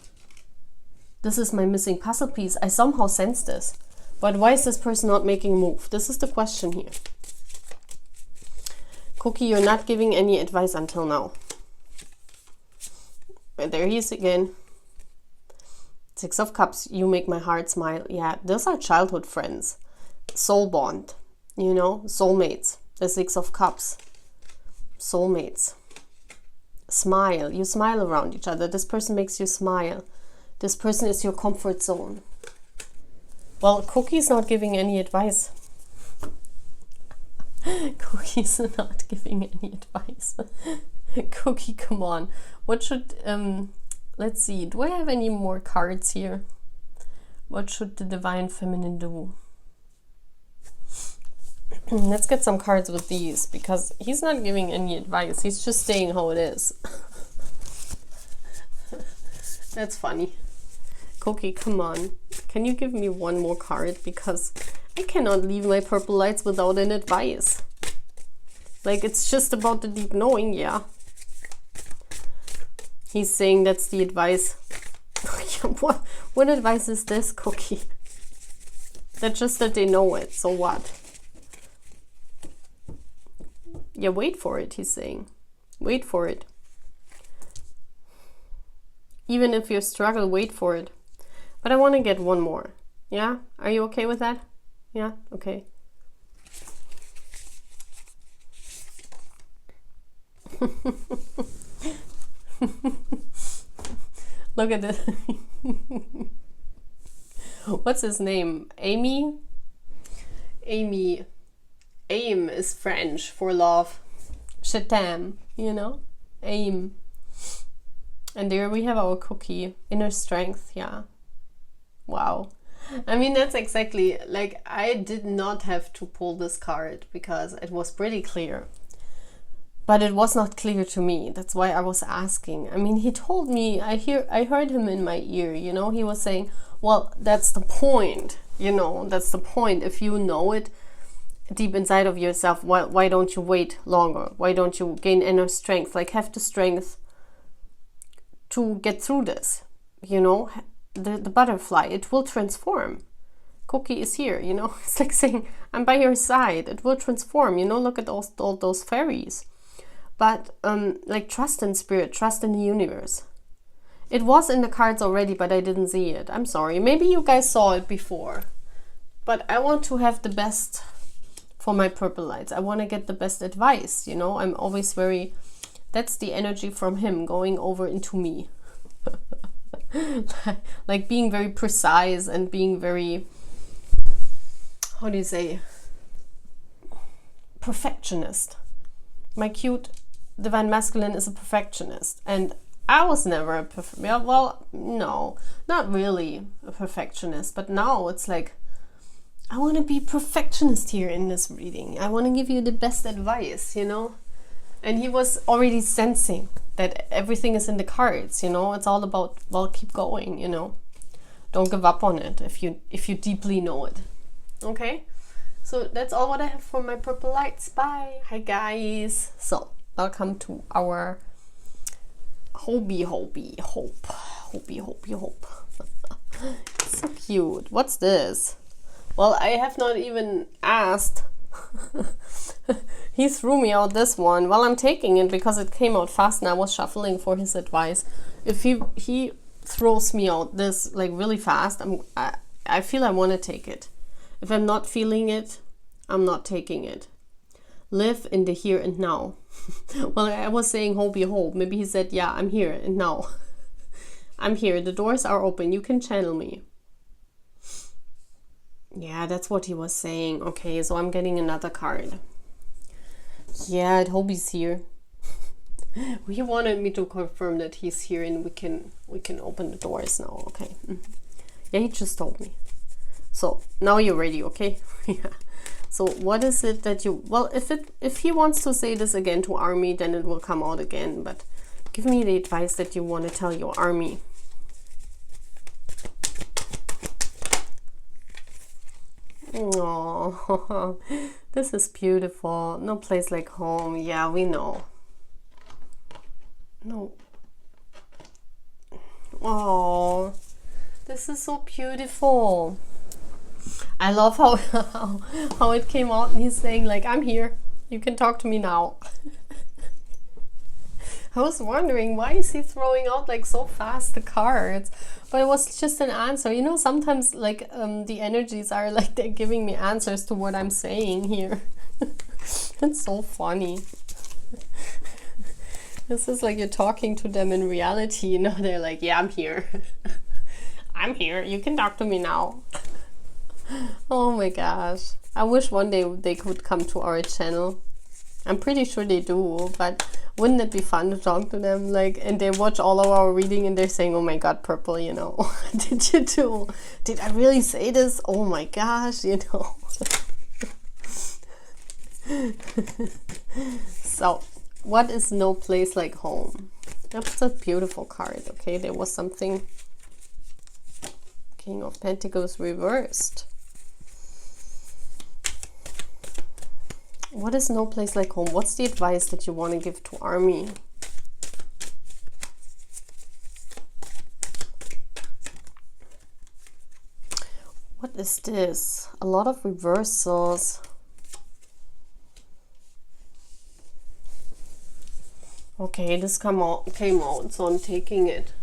This is my missing puzzle piece. I somehow sense this. But why is this person not making a move? This is the question here. Kookie, you're not giving any advice until now. And there he is again. Six of Cups, you make my heart smile. Yeah, those are childhood friends. Soul bond, you know, soulmates. The Six of Cups. Soulmates. Smile. You smile around each other. This person makes you smile. This person is your comfort zone. Well, Cookie's not giving any advice. Cookie's not giving any advice. Kookie, come on. What should, let's see, do I have any more cards here? What should the Divine Feminine do? Let's get some cards with these, because he's not giving any advice. He's just saying how it is. That's funny. Kookie, come on. Can you give me one more card? Because I cannot leave my purple lights without an advice. Like, it's just about the deep knowing, yeah. He's saying that's the advice. What advice is this, Kookie? That's just that they know it, so what? Yeah, wait for it, he's saying. Wait for it. Even if you struggle, wait for it. But I want to get one more. Yeah? Are you okay with that? Yeah? Okay. Look at this. What's his name? Amy? Amy. Aim is French for love. Je t'aime, you know? Aim. And there we have our Kookie. Inner strength, yeah. Wow. I mean, that's exactly, like, I did not have to pull this card because it was pretty clear. But it was not clear to me. That's why I was asking. I mean, he told me, I heard him in my ear, you know? He was saying, well, that's the point, you know? That's the point. If you know it deep inside of yourself, why don't you wait longer? Why don't you gain inner strength? Like, have the strength to get through this, you know? The butterfly, it will transform. Kookie is here, you know? It's like saying, I'm by your side. It will transform, you know? Look at all those fairies. But like, trust in spirit, trust in the universe. It was in the cards already, but I didn't see it. I'm sorry. Maybe you guys saw it before. But I want to have the best for my purple lights. I want to get the best advice, you know. I'm always very, that's the energy from him going over into me. Like being very precise and being very, how do you say, perfectionist. My cute divine masculine is a perfectionist, and I was never a well, no, not really a perfectionist, but now it's like I want to be perfectionist here in this reading. I want to give you the best advice, you know. And he was already sensing that everything is in the cards, you know. It's all about, well, keep going, you know. Don't give up on it if you deeply know it. Okay? So that's all what I have for my purple lights. Bye. Hi guys. So, welcome to our Hobi hope. So cute. What's this? Well, I have not even asked. He threw me out this one. Well, I'm taking it because it came out fast and I was shuffling for his advice. If he throws me out this like really fast, I feel I want to take it. If I'm not feeling it, I'm not taking it. Live in the here and now. Well, I was saying Hobi hope. Maybe he said, yeah, I'm here and now. I'm here. The doors are open. You can channel me. Yeah, that's what he was saying. Okay, so I'm getting another card. Yeah, Hobi's here. He wanted me to confirm that he's here and we can open the doors now. Okay. Yeah, he just told me. So now you're ready, okay? Yeah. So what is it that you, well, if he wants to say this again to Army, then it will come out again. But give me the advice that you want to tell your Army. Oh, this is beautiful. No place like home. Yeah, we know. No. Oh, this is so beautiful. I love how it came out and he's saying like, I'm here. You can talk to me now. I was wondering, why is he throwing out like so fast the cards? But it was just an answer. You know, sometimes like the energies are like they're giving me answers to what I'm saying here. It's so funny. This is like you're talking to them in reality. You know, they're like, yeah, I'm here. I'm here. You can talk to me now. Oh my gosh. I wish one day they could come to our channel. I'm pretty sure they do, but wouldn't it be fun to talk to them? Like, and they watch all of our reading and they're saying, oh my god, purple, you know. Did you do? Did I really say this? Oh my gosh, you know. So, what is no place like home? That's a beautiful card, okay? There was something. King of Pentacles reversed. What is no place like home? What's the advice that you want to give to Army? What is this? A lot of reversals. Okay, this came out, so I'm taking it.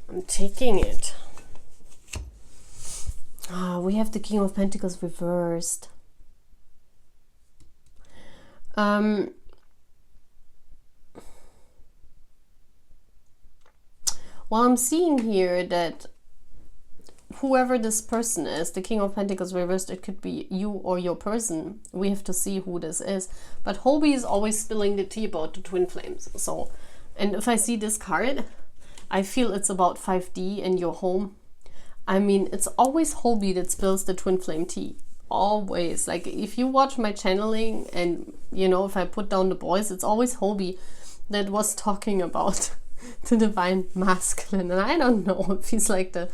I'm taking it. Ah, we have the King of Pentacles reversed. Well, I'm seeing here that whoever this person is, the King of Pentacles reversed, it could be you or your person. We have to see who this is. But Hobi is always spilling the tea about the twin flames. So, and if I see this card, I feel it's about 5D and your home. I mean, it's always Hobi that spills the twin flame tea. Always. Like, if you watch my channeling and, you know, if I put down the boys, it's always Hobi that was talking about the divine masculine. And I don't know if he's like the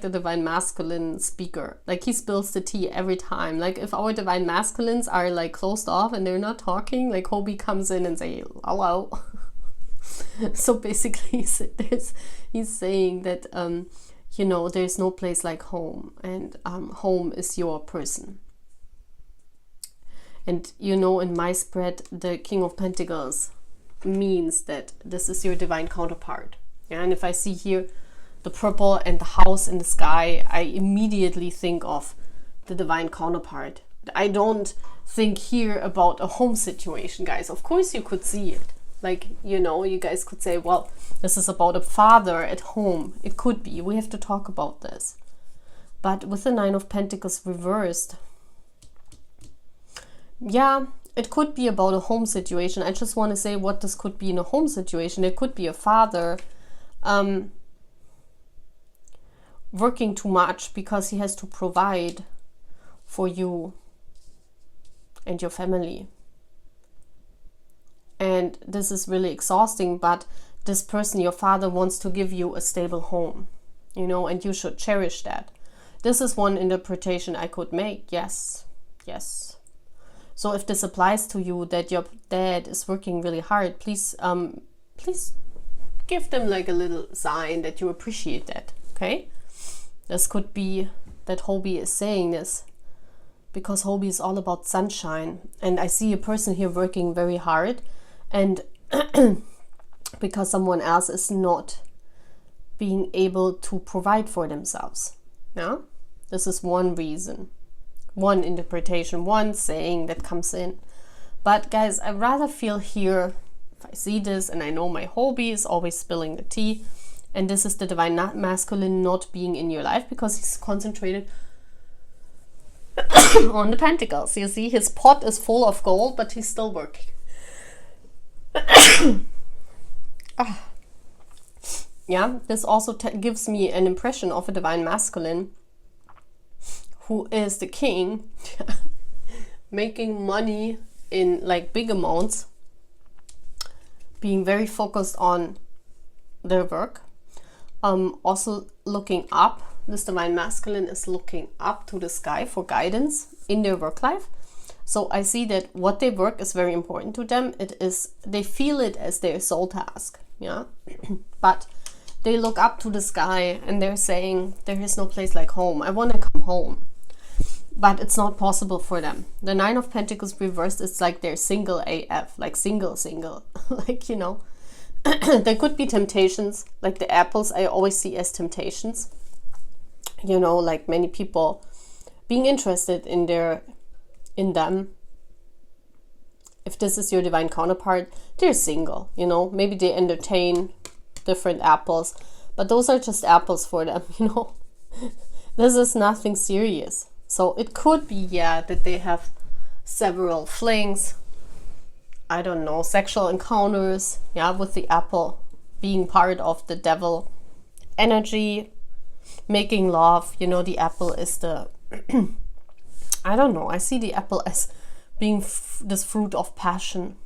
divine masculine speaker. Like, he spills the tea every time. Like, if our divine masculines are like closed off and they're not talking, like Hobi comes in and say hello. So basically he's saying that you know, there's no place like home, and home is your person. And you know, in my spread, the King of Pentacles means that this is your divine counterpart. Yeah, and if I see here the purple and the house in the sky, I immediately think of the divine counterpart, I don't think here about a home situation, guys. Of course you could see it. Like, you know, you guys could say, well, this is about a father at home. It could be. We have to talk about this. But with the Nine of Pentacles reversed, yeah, it could be about a home situation. I just want to say what this could be in a home situation. It could be a father working too much because he has to provide for you and your family. And this is really exhausting, but this person, your father, wants to give you a stable home, you know, and you should cherish that. This is one interpretation I could make. Yes, yes. So if this applies to you, that your dad is working really hard, please please give them like a little sign that you appreciate that, okay? This could be that Hobi is saying this, because Hobi is all about sunshine. And I see a person here working very hard, and because someone else is not being able to provide for themselves. Yeah, this is one reason, one interpretation, one saying that comes in. But guys, I rather feel here, if I see this, and I know my Hobi is always spilling the tea, and this is the divine masculine not being in your life because he's concentrated on the pentacles. You see, his pot is full of gold, but he's still working. Yeah, this also gives me an impression of a divine masculine who is the king, making money in like big amounts, being very focused on their work, also looking up. This divine masculine is looking up to the sky for guidance in their work life. So I see that what they work is very important to them. It is, they feel it as their soul task, yeah. But they look up to the sky and they're saying, there is no place like home. I want to come home. But it's not possible for them. The Nine of Pentacles reversed, it's like they're single AF, like single. Like, you know, there could be temptations, like the apples I always see as temptations. You know, like many people being interested in them. If this is your divine counterpart, they're single, you know, maybe they entertain different apples, but those are just apples for them, you know. This is nothing serious. So it could be, yeah, that they have several flings, I don't know, sexual encounters, yeah, with the apple being part of the devil energy, making love, you know. The apple is the I don't know, I see the apple as being this fruit of passion.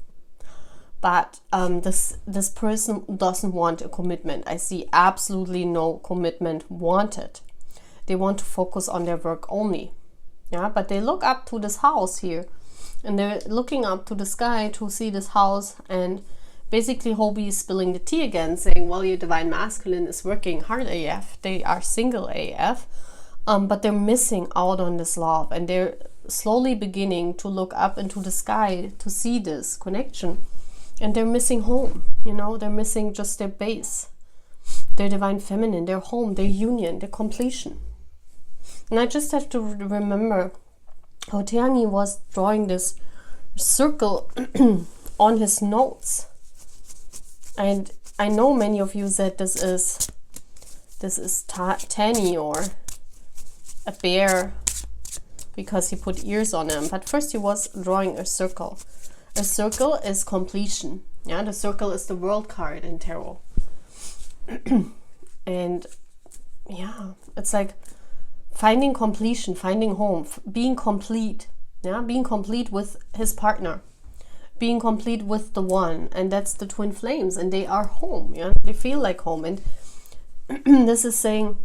But this person doesn't want a commitment. I see absolutely no commitment wanted. They want to focus on their work only. Yeah, but they look up to this house here. And they're looking up to the sky to see this house. And basically Hobi is spilling the tea again, saying, well, your divine masculine is working hard AF. They are single AF. But they're missing out on this love. And they're slowly beginning to look up into the sky to see this connection. And they're missing home, you know, they're missing just their base, their divine feminine, their home, their union, their completion. And I just have to remember how Taehyungie was drawing this circle on his notes. And I know many of you said this is Tanny or a bear because he put ears on him. But first he was drawing a circle. A circle is completion. Yeah, the circle is the world card in tarot. And yeah, it's like finding completion, finding home, being complete. Yeah, being complete with his partner, being complete with the one, and that's the twin flames, and they are home. Yeah, they feel like home. And this is saying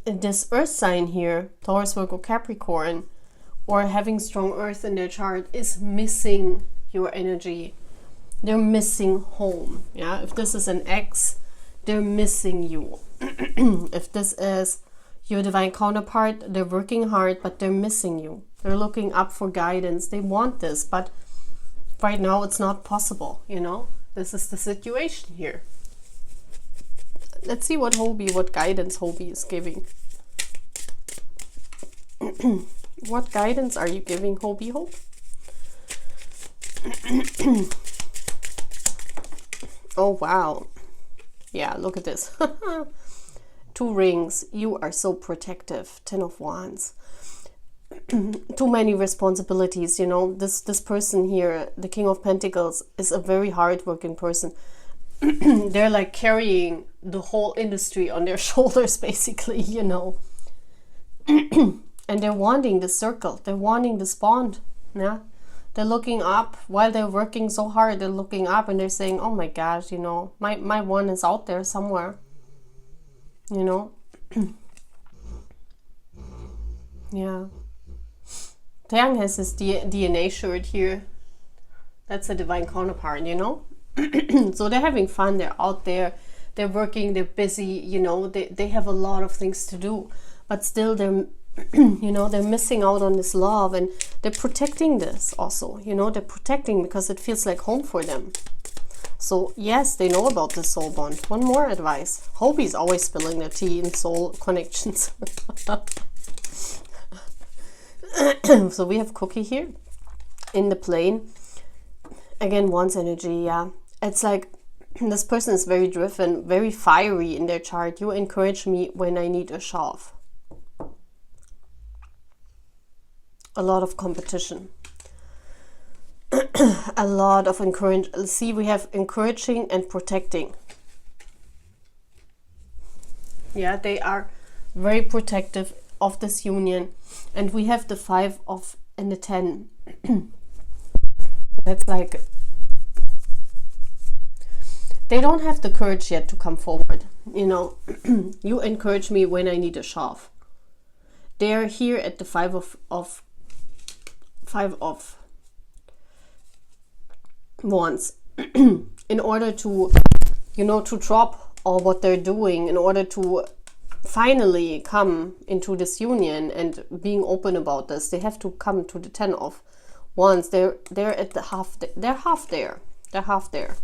this earth sign here, Taurus, Virgo, Capricorn, or having strong earth in their chart, is missing your energy. They're missing home. Yeah, if this is an ex, they're missing you. If this is your divine counterpart, they're working hard, but they're missing you. They're looking up for guidance. They want this, but right now it's not possible, you know. This is the situation here. Let's see what guidance Hobi is giving. What guidance are you giving Hobi Hope? Oh, wow. Yeah, look at this. 2 rings. You are so protective. 10 of Wands. Too many responsibilities, you know. This person here, the King of Pentacles, is a very hardworking person. They're like carrying the whole industry on their shoulders, basically, you know. And they're wanting the circle. They're wanting this bond. Yeah. They're looking up while they're working so hard. They're looking up and they're saying, oh my gosh, you know, my one is out there somewhere. You know. Yeah. Taehyungie has his DNA shirt here. That's a divine counterpart, you know. So they're having fun. They're out there. They're working. They're busy. You know. They have a lot of things to do. But still, they're you know, they're missing out on this love, and they're protecting this also. You know, they're protecting because it feels like home for them. So yes, they know about the soul bond. One more advice. Hobi's always spilling the tea in soul connections. So we have Kookie here in the plane. Again, Wands energy, yeah. It's like this person is very driven, very fiery in their chart. You encourage me when I need a shove. A lot of competition. A lot of encourage. See, we have encouraging and protecting. Yeah, they are very protective of this union. And we have the 5 of and the 10. That's like, they don't have the courage yet to come forward. You know, you encourage me when I need a shove. They're here at the 5 of Wands in order to, you know, to drop all what they're doing, in order to finally come into this union and being open about this. They have to come to the 10 of Wands. They're at the half. They're half there. They're half there.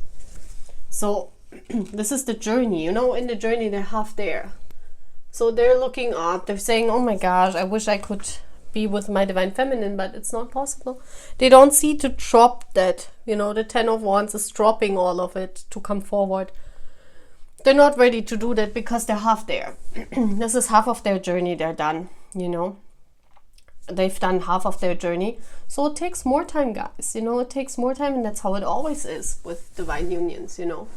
So this is the journey, you know. In the journey, they're half there. So they're looking up. They're saying, "Oh my gosh, I wish I could be with my divine feminine, but it's not possible." They don't see to drop that, you know. The 10 of Wands is dropping all of it to come forward. They're not ready to do that because they're half there. This is half of their journey. They're done, you know. They've done half of their journey. So it takes more time, guys. You know, it takes more time, and that's how it always is with divine unions, you know.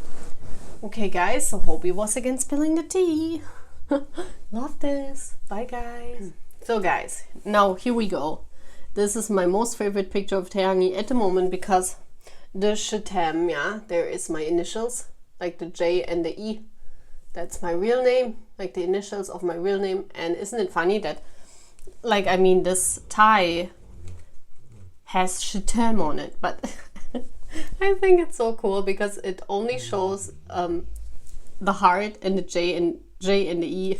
Okay, guys, so Hobi was again spilling the tea. Love this. Bye, guys. So, guys, now here we go. This is my most favorite picture of Taehyungie at the moment because the Shetem, yeah, there is my initials, like the J and the E. That's my real name, like the initials of my real name. And isn't it funny that, like, I mean, this tie has Shetem on it, but I think it's so cool because it only shows the heart and the J and the E.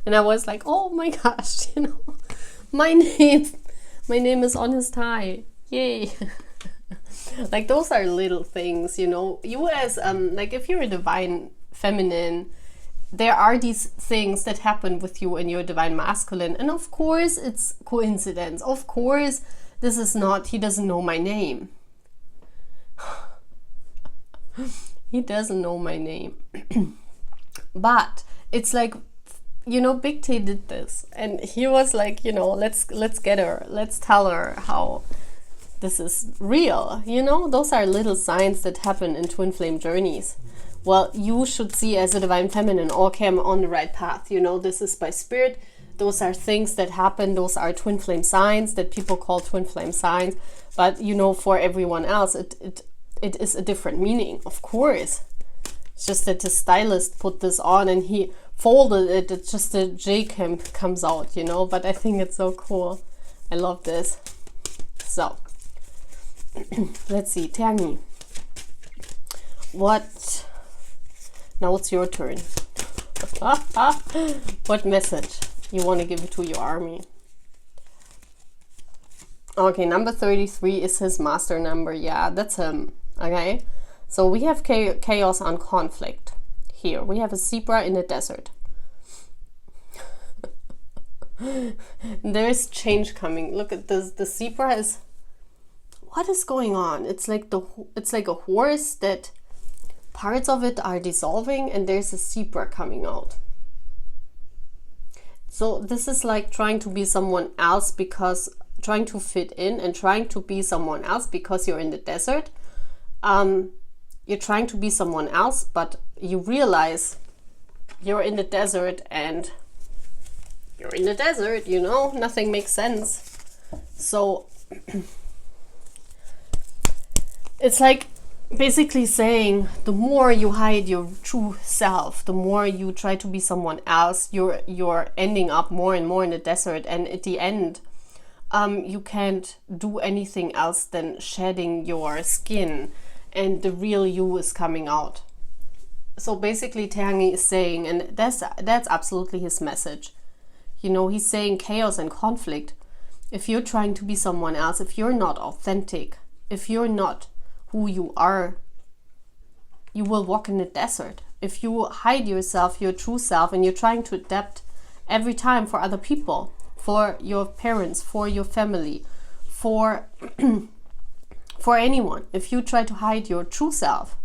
And I was like, oh my gosh, you know, my name is on his tie. Yay. Like, those are little things, you know. You as like, if you're a divine feminine, there are these things that happen with you in your divine masculine, and of course it's coincidence. Of course this is not, he doesn't know my name. He doesn't know my name. But it's like, you know, Big Tay did this, and he was like, you know, let's get her, let's tell her how this is real. You know, those are little signs that happen in twin flame journeys. Well, you should see as a divine feminine, okay, I'm on the right path. You know, this is by spirit. Those are things that happen. Those are twin flame signs that people call twin flame signs. But, you know, for everyone else, it is a different meaning, of course. It's just that the stylist put this on and he folded it. It's just the J comes out, you know. But I think it's so cool. I love this. So, let's see. Taehyungie. What? Now it's your turn. What message you want to give to your army? Okay, number 33 is his master number. Yeah, that's him. Okay, so we have chaos and conflict here. We have a zebra in the desert. There's change coming. Look at this. The zebra is... What is going on? It's like a horse that parts of it are dissolving and there's a zebra coming out. So this is like trying to be someone else, because trying to fit in and trying to be someone else because you're in the desert. You're trying to be someone else, but you realize you're in the desert and you're in the desert, you know, nothing makes sense. So it's like basically saying the more you hide your true self, the more you try to be someone else, you're ending up more and more in the desert, and at the end you can't do anything else than shedding your skin and the real you is coming out. So basically Taehyungie is saying, and that's absolutely his message, you know, he's saying chaos and conflict. If you're trying to be someone else, if you're not authentic, if you're not who you are, you will walk in the desert. If you hide yourself, your true self, and you're trying to adapt every time for other people, for your parents, for your family, for for anyone, if you try to hide your true self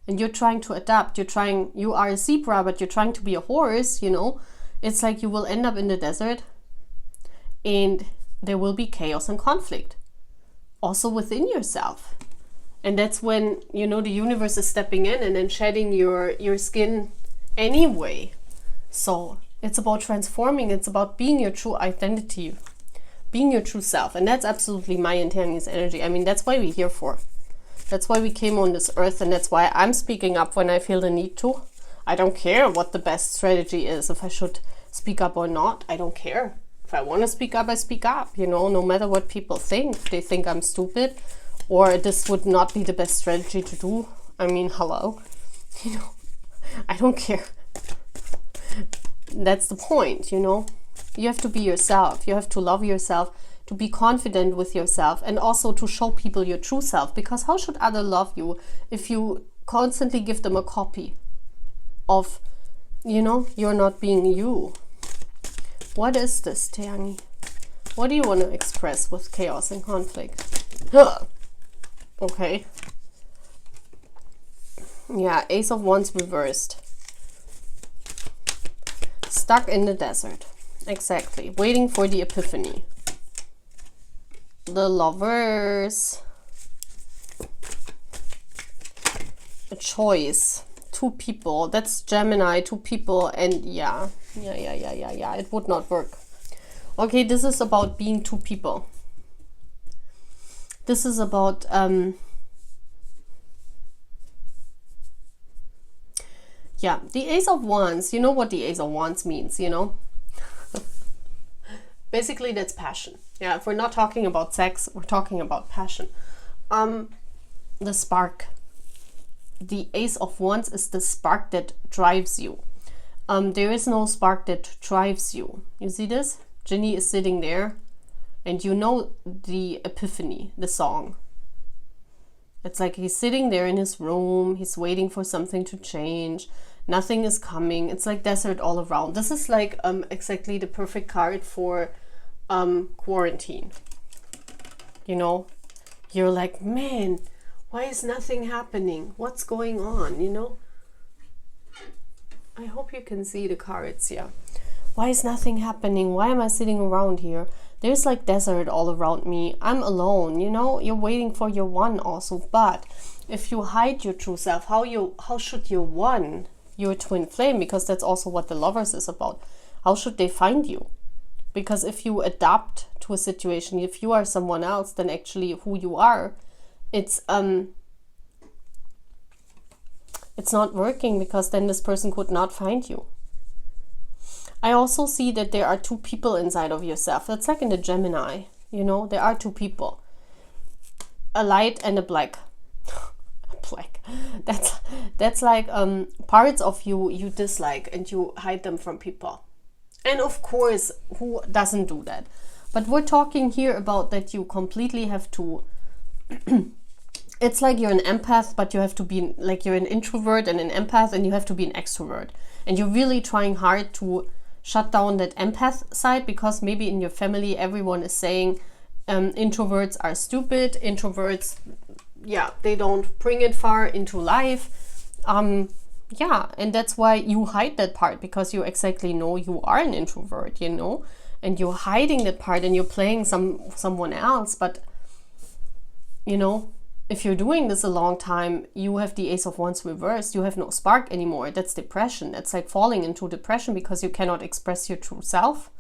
and you're trying to adapt, you are a zebra but you're trying to be a horse, you know, it's like you will end up in the desert and there will be chaos and conflict also within yourself. And that's when, you know, the universe is stepping in and then shedding your skin anyway. So it's about transforming. It's about being your true identity, being your true self. And that's absolutely my and Taehyungie's energy. I mean, that's why we're here for. That's why we came on this earth, and that's why I'm speaking up when I feel the need to. I don't care what the best strategy is, if I should speak up or not. I don't care. If I want to speak up, I speak up, you know, no matter what people think. If they think I'm stupid or this would not be the best strategy to do, I mean, hello, you know, I don't care. That's the point, you know. You have to be yourself. You have to love yourself, to be confident with yourself, and also to show people your true self. Because how should others love you if you constantly give them a copy of, you know, you're not being you? What is this, Taehyungie? What do you want to express with chaos and conflict? Okay. Yeah, Ace of Wands reversed. Stuck in the desert. Exactly. Waiting for the epiphany. The Lovers. A choice. Two people. That's Jiminiii. Two people. And yeah. It would not work. Okay, this is about being two people. This is about yeah, the Ace of Wands. You know what the Ace of Wands means, you know? Basically, that's passion. Yeah, if we're not talking about sex, we're talking about passion. The spark. The Ace of Wands is the spark that drives you. There is no spark that drives you. You see this? Jiminiii is sitting there, and you know the epiphany, the song. It's like he's sitting there in his room, he's waiting for something to change. Nothing is coming. It's like desert all around. This is like exactly the perfect card for quarantine. You know, you're like, man, why is nothing happening? What's going on? You know, I hope you can see the cards. Yeah, why is nothing happening? Why am I sitting around here? There's like desert all around me. I'm alone. You know, you're waiting for your one also. But if you hide your true self, how should your one, your twin flame, because that's also what the Lovers is about, how should they find you? Because if you adapt to a situation, if you are someone else than actually who you are, it's not working, because then this person could not find you. I also see that there are two people inside of yourself. That's like in the Jiminiii, you know, there are two people, a light and a black. Black. That's like parts of you dislike and you hide them from people. And of course, who doesn't do that? But we're talking here about that you completely have to it's like you're an empath, but you have to be like, you're an introvert and an empath, and you have to be an extrovert, and you're really trying hard to shut down that empath side, because maybe in your family everyone is saying introverts are stupid, introverts, yeah, they don't bring it far into life. Yeah, and that's why you hide that part, because you exactly know you are an introvert, you know, and you're hiding that part and you're playing someone else. But you know, if you're doing this a long time, you have the Ace of Wands reversed. You have no spark anymore. That's depression. That's like falling into depression because you cannot express your true self.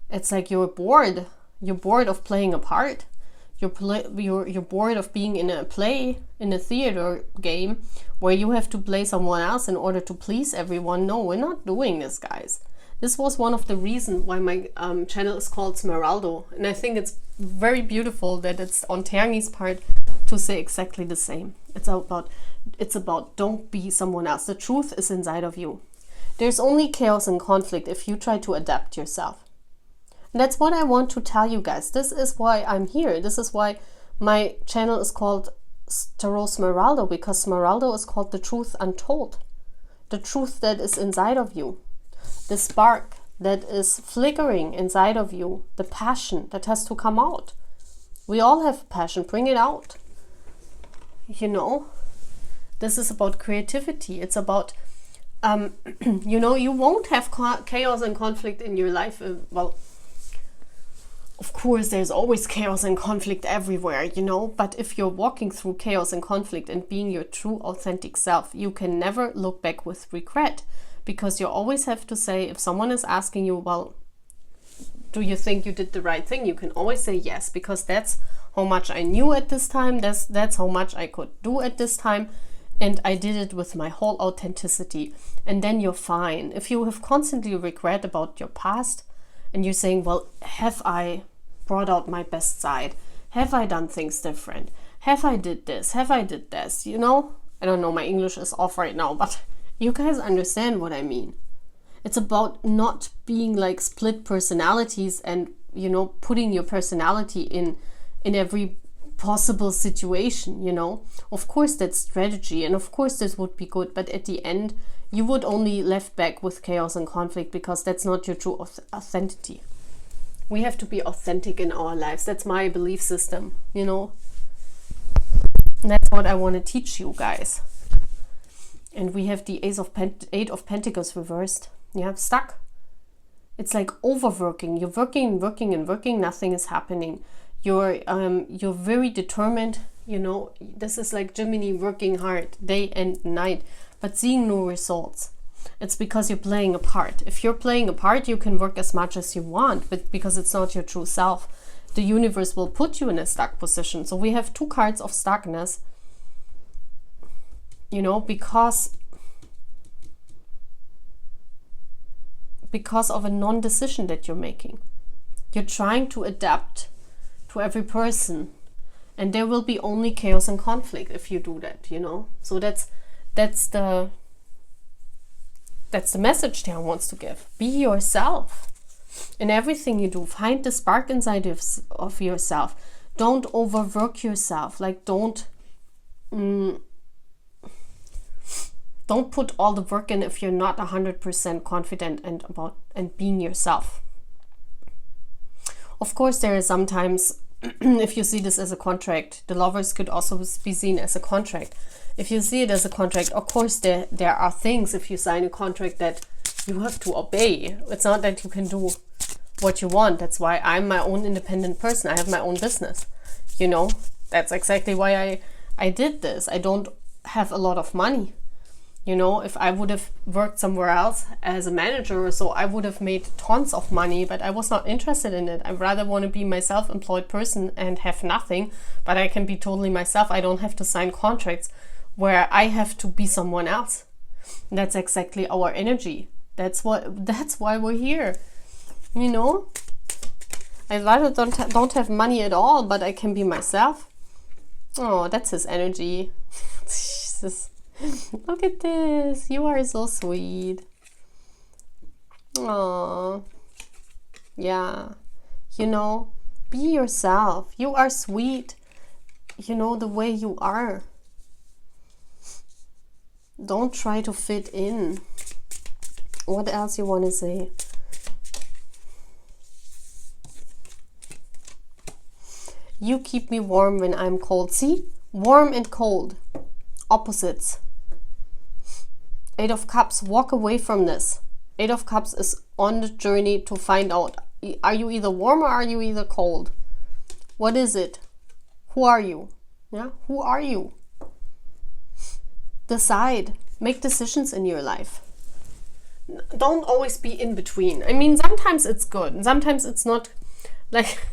It's like you're bored. You're bored of playing a part. You're bored of being in a play, in a theater game, where you have to play someone else in order to please everyone. No, we're not doing this, guys. This was one of the reasons why my channel is called Smeraldo. And I think it's very beautiful that it's on Taehyungie's part to say exactly the same. It's about don't be someone else. The truth is inside of you. There's only chaos and conflict if you try to adapt yourself. And that's what I want to tell you guys. This is why I'm here. This is why my channel is called Tarot Smeraldo, because Smeraldo is called the truth untold. The truth that is inside of you. The spark that is flickering inside of you. The passion that has to come out. We all have passion. Bring it out. You know, this is about creativity. It's about, you know, you won't have chaos and conflict in your life. Well, of course, there's always chaos and conflict everywhere, you know, but if you're walking through chaos and conflict and being your true, authentic self, you can never look back with regret, because you always have to say, if someone is asking you, well, do you think you did the right thing? You can always say yes, because that's how much I knew at this time. That's how much I could do at this time. And I did it with my whole authenticity. And then you're fine. If you have constantly regret about your past, and you're saying, well, have I brought out my best side? Have I done things different? Have I did this? Have I did this? You know, I don't know, my English is off right now, but you guys understand what I mean. It's about not being like split personalities and, you know, putting your personality in every possible situation, you know. Of course, that's strategy, and of course this would be good, but at the end, you would only left back with chaos and conflict, because that's not your true authenticity. We have to be authentic in our lives. That's my belief system, you know. And that's what I want to teach you guys. And we have the Eight of Pentacles reversed. Yeah, stuck. It's like overworking. You're working, nothing is happening. You're very determined, you know. This is like Jiminiii working hard day and night, but seeing no results. It's because you're playing a part. If you're playing a part, you can work as much as you want, but because it's not your true self, the universe will put you in a stuck position. So we have two cards of stuckness, you know, because of a non-decision that you're making. You're trying to adapt to every person, and there will be only chaos and conflict if you do that, you know. So that's the message Taehyung wants to give. Be yourself in everything you do. Find the spark inside of yourself. Don't overwork yourself. Like don't put all the work in if you're not 100% confident and being yourself. Of course, there is sometimes, if you see this as a contract, the Lovers could also be seen as a contract. If you see it as a contract, of course, there are things, if you sign a contract, that you have to obey. It's not that you can do what you want. That's why I'm my own independent person. I have my own business, you know. That's exactly why I did this. I don't have a lot of money. You know, if I would have worked somewhere else as a manager or so, I would have made tons of money, but I was not interested in it. I rather want to be my self-employed person and have nothing, but I can be totally myself. I don't have to sign contracts where I have to be someone else. And that's exactly our energy. That's why we're here. You know, I rather don't have money at all, but I can be myself. Oh, that's his energy. Jesus. Look at this. You are so sweet. Oh, yeah. You know, be yourself. You are sweet. You know, the way you are. Don't try to fit in. What else you want to say? You keep me warm when I'm cold. See? Warm and cold. Opposites. 8 of Cups. Walk away from this. 8 of Cups is on the journey to find out. Are you either warm or are you either cold? What is it? Who are you? Yeah? Who are you? Decide. Make decisions in your life. Don't always be in between. I mean, sometimes it's good and sometimes it's not. Like,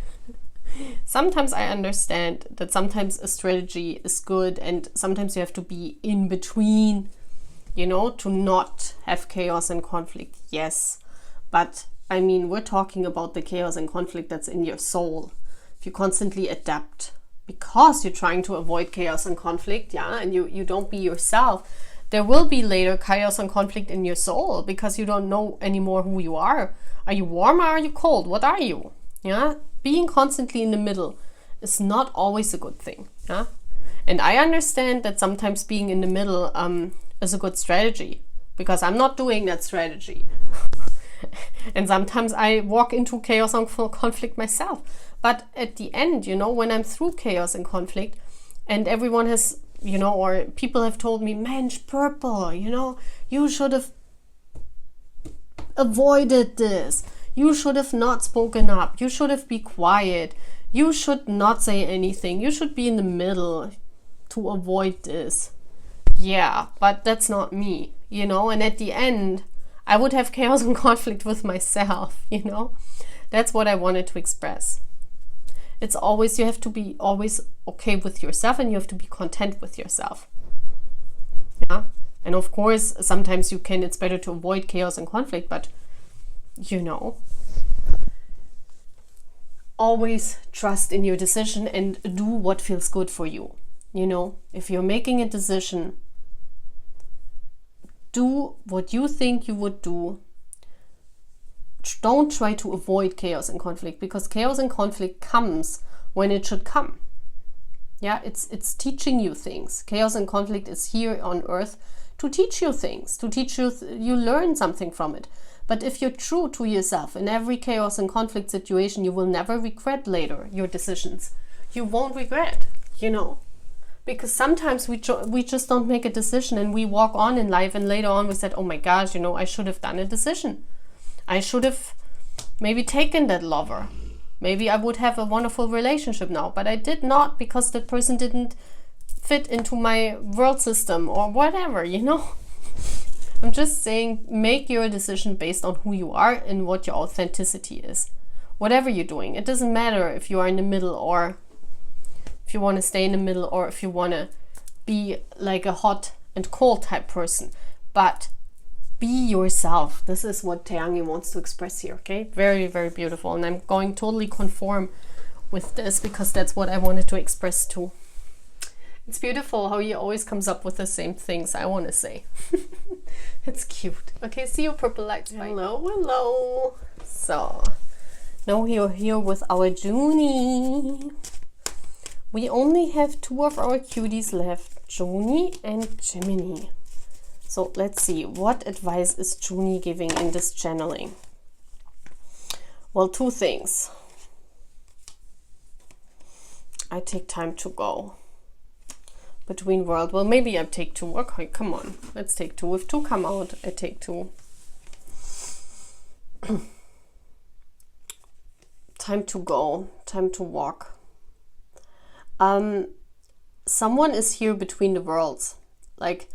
sometimes I understand that sometimes a strategy is good and sometimes you have to be in between, you know, to not have chaos and conflict. Yes, but I mean, we're talking about the chaos and conflict that's in your soul. If you constantly adapt because you're trying to avoid chaos and conflict, yeah, and you don't be yourself, there will be later chaos and conflict in your soul because you don't know anymore who you are. Are you warm or are you cold? What are you? Yeah, being constantly in the middle is not always a good thing. Yeah, and I understand that sometimes being in the middle is a good strategy because I'm not doing that strategy. And sometimes I walk into chaos and conflict myself. But at the end, you know, when I'm through chaos and conflict and everyone has, you know, or people have told me, Mensch, purple, you know, you should have avoided this. You should have not spoken up. You should have been quiet. You should not say anything. You should be in the middle to avoid this. Yeah, but that's not me, you know, and at the end, I would have chaos and conflict with myself, you know. That's what I wanted to express. It's always, you have to be always okay with yourself and you have to be content with yourself. Yeah. And of course, sometimes you can, it's better to avoid chaos and conflict, but you know, always trust in your decision and do what feels good for you. You know, if you're making a decision, do what you think you would do. Don't try to avoid chaos and conflict because chaos and conflict comes when it should come. Yeah, it's teaching you things. Chaos and conflict is here on earth to teach you things, to teach you, you learn something from it. But if you're true to yourself in every chaos and conflict situation, you will never regret later your decisions. You won't regret, you know. Because sometimes we just don't make a decision and we walk on in life and later on we said, oh my gosh, you know, I should have done a decision. I should have maybe taken that lover. Maybe I would have a wonderful relationship now, but I did not because that person didn't fit into my world system or whatever, you know. I'm just saying, make your decision based on who you are and what your authenticity is. Whatever you're doing, it doesn't matter if you are in the middle or if you want to stay in the middle or if you want to be like a hot and cold type person, but be yourself. This is what Taehyungie wants to express here, okay? Very, very beautiful. And I'm going totally conform with this because that's what I wanted to express too. It's beautiful how he always comes up with the same things, I want to say. It's cute. Okay, see you, purple lights. Bye. Hello, hello. So, now you're here with our Joonie. We only have 2 of our cuties left, Joonie and Jiminiii. So let's see, what advice is Joonie giving in this channeling? Well, 2 things. I take time to go. Between world, well, maybe I take 2. Okay, come on, let's take 2. If 2 come out, I take 2. Time to go, time to walk. Someone is here between the worlds. Like,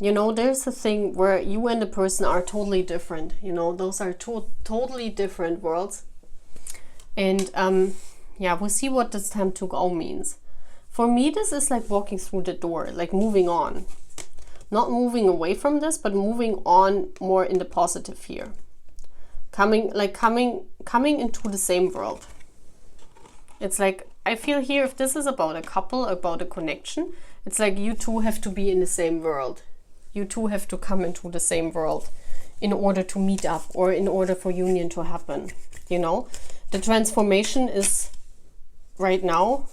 you know, there's a thing where you and the person are totally different. You know, those are 2 totally different worlds. And yeah, we'll see what this time to go means. For me, this is like walking through the door, like moving on. Not moving away from this, but moving on more in the positive here. Coming into the same world. It's like, I feel here, if this is about a couple, about a connection, it's like you 2 have to be in the same world. You 2 have to come into the same world in order to meet up or in order for union to happen. You know, the transformation is right now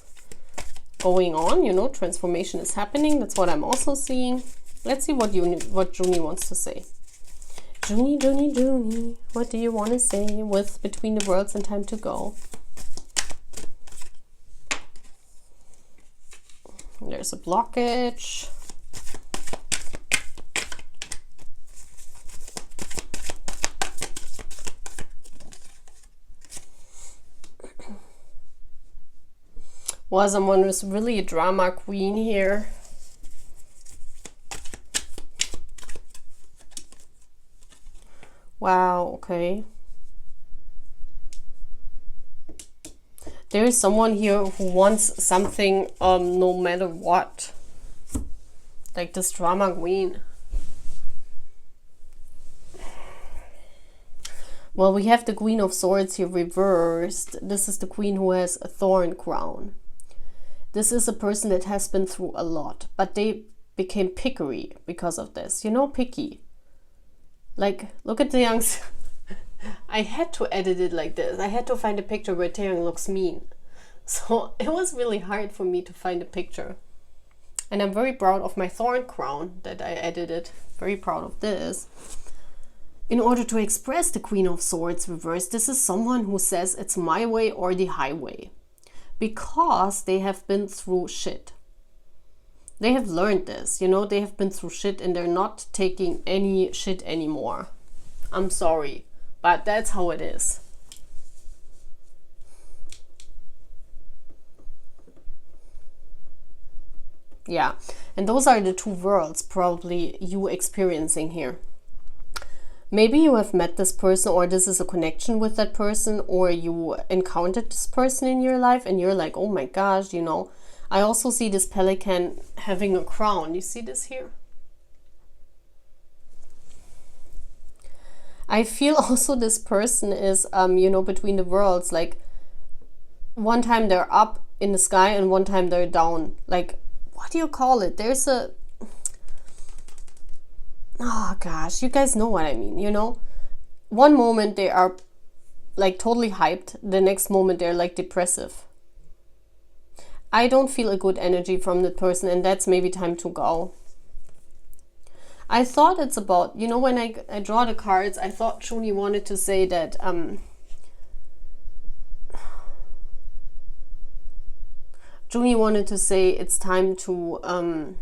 going on, you know, transformation is happening. That's what I'm also seeing. Let's see what Joonie wants to say. Joonie, Joonie, Joonie, what do you want to say with between the worlds and time to go? There's a blockage. Well, someone was really a drama queen here. Wow, okay. There is someone here who wants something no matter what. Like this drama queen. Well, we have the Queen of Swords here reversed. This is the queen who has a thorn crown. This is a person that has been through a lot, but they became picky because of this. You know, picky. Like, look at the youngs. I had to edit it like this. I had to find a picture where Taehyungie looks mean. So it was really hard for me to find a picture. And I'm very proud of my thorn crown that I edited. Very proud of this. In order to express the Queen of Swords reversed, this is someone who says it's my way or the highway. Because they have been through shit. They have learned this, you know, they have been through shit and they're not taking any shit anymore. I'm sorry, but that's how it is. Yeah, and those are the two worlds probably you experiencing here. Maybe you have met this person, or this is a connection with that person, or you encountered this person in your life and you're like, oh my gosh, you know. I also see this pelican having a crown. You see this here? I feel also this person is, you know, between the worlds. Like, one time they're up in the sky and one time they're down. Like, what do you call it? There's a... Oh gosh, you guys know what I mean, you know? One moment they are like totally hyped. The next moment they're like depressive. I don't feel a good energy from that person, and that's maybe time to go. I thought it's about, you know, when I draw the cards, I thought Joonie wanted to say that Joonie wanted to say it's time to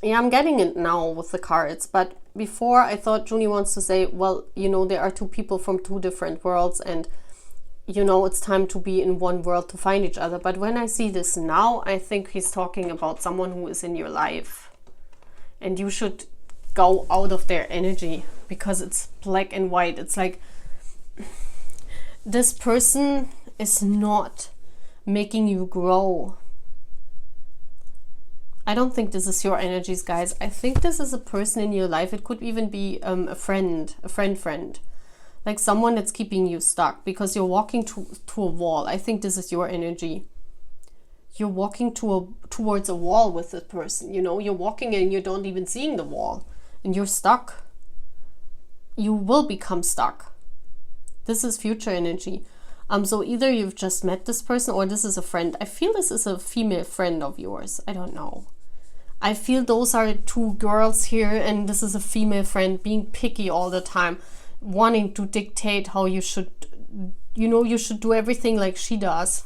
yeah, I'm getting it now with the cards, but before I thought Joonie wants to say, well, you know, there are two people from two different worlds, and you know, it's time to be in one world to find each other. But when I see this now, I think he's talking about someone who is in your life. And you should go out of their energy, because it's black and white. It's like, this person is not making you grow. I don't think this is your energies, guys. I think this is a person in your life. It could even be a friend. Like someone that's keeping you stuck because you're walking to a wall. I think this is your energy. You're walking towards a wall with this person. You know, you're walking and you don't even seeing the wall. And you're stuck. You will become stuck. This is future energy. So either you've just met this person or this is a friend. I feel this is a female friend of yours. I don't know. I feel those are two girls here and this is a female friend being picky all the time. Wanting to dictate how you should, you know, you should do everything like she does.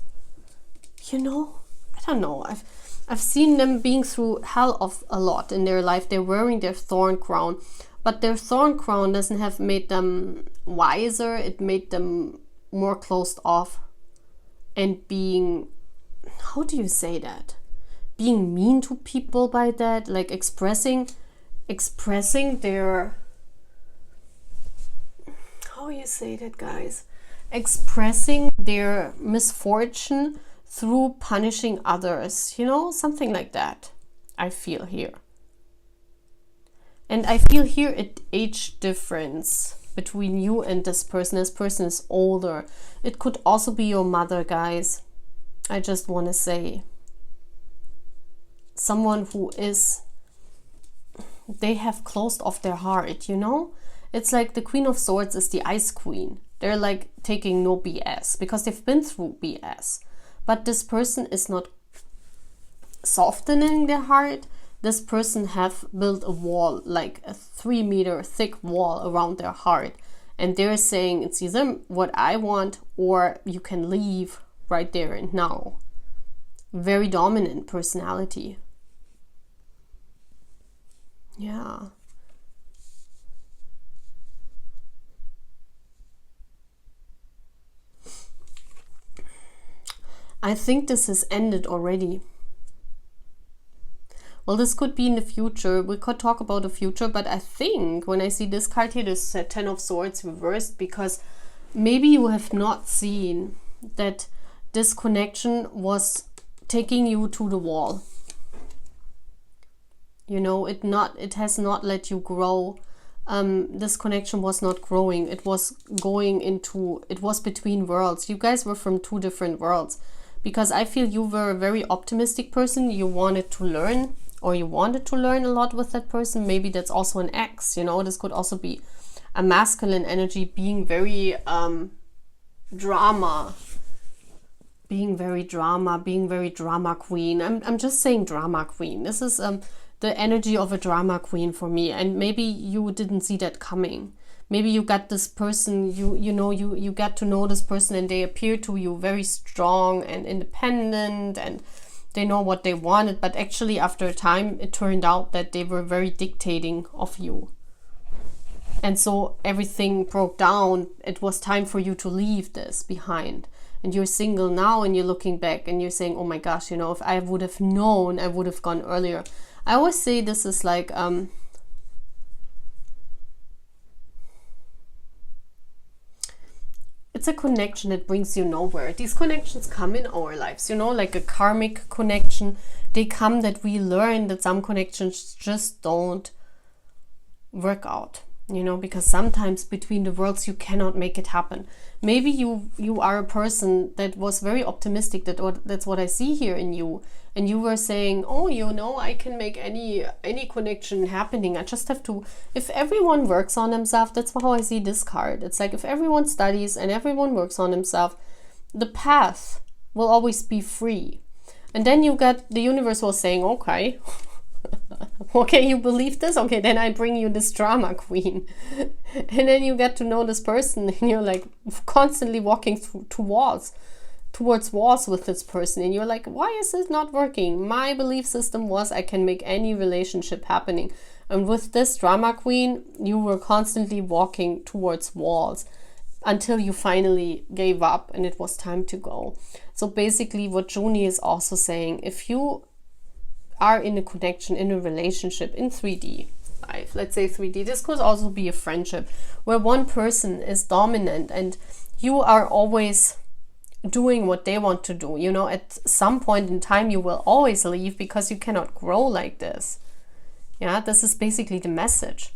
You know, I don't know. I've seen them being through hell of a lot in their life. They're wearing their thorn crown, but their thorn crown doesn't have made them wiser. It made them more closed off and being, how do you say that? Being mean to people by that, like expressing their, how you say that, guys? Expressing their misfortune through punishing others, you know, something like that. I feel here. And I feel here an age difference between you and this person. This person is older. It could also be your mother, guys. I just want to say. Someone who is, they have closed off their heart, you know? It's like the Queen of Swords is the Ice Queen. They're like taking no BS because they've been through BS. But this person is not softening their heart. This person have built a wall, like a 3-meter thick wall around their heart. And they're saying it's either what I want or you can leave right there and now. very dominant personality. Yeah. I think this has ended already. Well, this could be in the future. We could talk about the future, but I think when I see this card here, this 10 of Swords reversed, because maybe you have not seen that this connection was taking you to the wall. You know, it has not let you grow. This connection was not growing. It was going into, it was between worlds. You guys were from two different worlds, because I feel you were a very optimistic person. You wanted to learn, or you wanted to learn a lot with that person. Maybe that's also an ex, you know. This could also be a masculine energy, being very drama, being very drama queen. I'm just saying drama queen. This is the energy of a drama queen for me, and maybe you didn't see that coming. Maybe you got this person, you got to know this person, and they appear to you very strong and independent, and they know what they wanted, but actually after a time it turned out that they were very dictating of you. And so everything broke down. It was time for you to leave this behind. And you're single now, and you're looking back and you're saying, oh my gosh, you know, if I would have known, I would have gone earlier. I always say this is like it's a connection that brings you nowhere. These connections come in our lives, you know, like a karmic connection. They come that we learn that some connections just don't work out, you know, because sometimes between the worlds you cannot make it happen. Maybe you are a person that was very optimistic, that's what I see here in you, and you were saying, oh, you know, I can make any connection happening. I just have to, if everyone works on themselves, that's how I see this card. It's like if everyone studies and everyone works on themselves, the path will always be free. And then you got, the universe was saying, okay, okay, you believe this? Okay, then I bring you this drama queen. And then you get to know this person, and you're like constantly walking towards walls with this person, and you're like, why is this not working? My belief system was I can make any relationship happening. And with this drama queen, you were constantly walking towards walls until you finally gave up and it was time to go. So basically what Joonie is also saying, if you are in a connection, in a relationship, in 3D life, let's say 3D, this could also be a friendship where one person is dominant and you are always doing what they want to do, you know, at some point in time you will always leave because you cannot grow like this. Yeah, this is basically the message.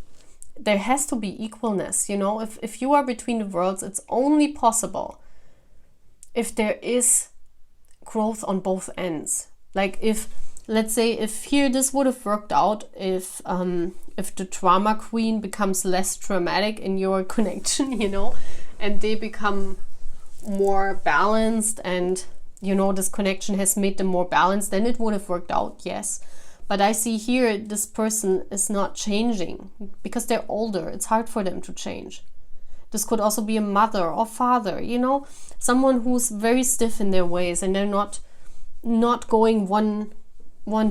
There has to be equalness, you know. If you are between the worlds, it's only possible if there is growth on both ends. Like if, let's say, if here this would have worked out, if the drama queen becomes less dramatic in your connection, you know, and they become more balanced, and you know, this connection has made them more balanced, then it would have worked out, yes. But I see here this person is not changing because they're older. It's hard for them to change. This could also be a mother or father, you know, someone who's very stiff in their ways, and they're not going one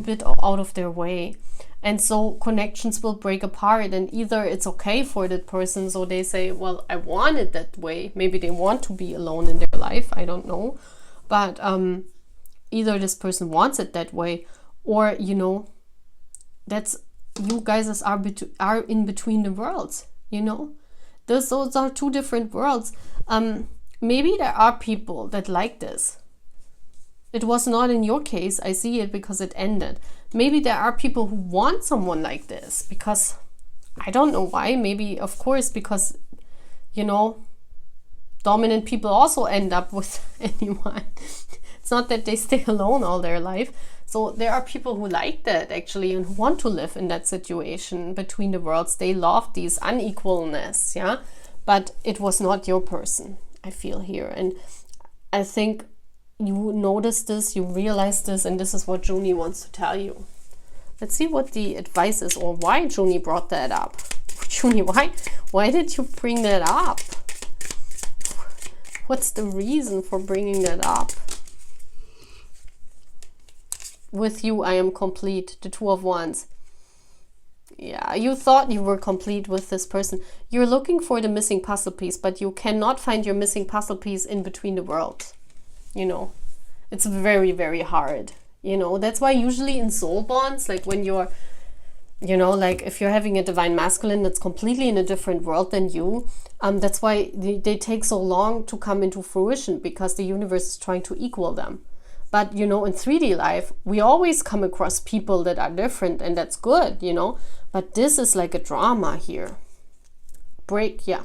bit out of their way. And so connections will break apart, and either it's okay for that person, so they say, well, I want it that way. Maybe they want to be alone in their life, I don't know. But either this person wants it that way, or, you know, that's, you guys are in between the worlds, you know. Those are two different worlds. Maybe there are people that like this. It was not in your case. I see it because it ended. Maybe there are people who want someone like this because, I don't know why. Maybe, of course, because, you know, dominant people also end up with anyone. It's not that they stay alone all their life. So there are people who like that actually, and who want to live in that situation between the worlds. They love these unequalness, yeah. But it was not your person, I feel here. And I think you noticed this, you realized this, and this is what Joonie wants to tell you. Let's see what the advice is, or why Joonie brought that up. Joonie, why did you bring that up? What's the reason for bringing that up? with you I am complete. The Two of Wands. Yeah, you thought you were complete with this person. You're looking for the missing puzzle piece, but you cannot find your missing puzzle piece in between the worlds. You know, it's very, very hard. You know, that's why usually in soul bonds, like when you're, you know, like if you're having a divine masculine that's completely in a different world than you, that's why they take so long to come into fruition, because the universe is trying to equal them. But, you know, in 3D life, we always come across people that are different, and that's good, you know. But this is like a drama here. Yeah.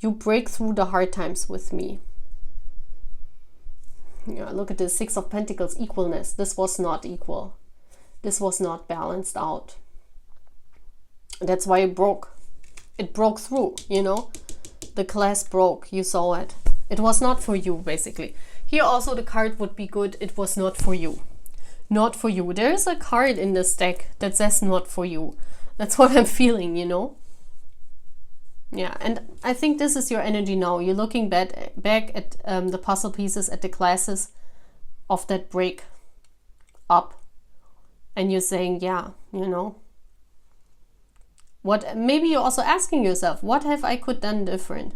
You break through the hard times with me. Yeah, look at this, 6 of Pentacles, equalness. This was not equal. This was not balanced out. That's why it broke. It broke through, you know. The glass broke. You saw it. It was not for you, basically. Here also the card would be good. It was not for you. Not for you. There's a card in this deck that says not for you. That's what I'm feeling, you know. Yeah, and I think this is your energy now. You're looking back at the puzzle pieces, at the classes of that break up. And you're saying, yeah, you know. What, maybe you're also asking yourself, what have I could done different?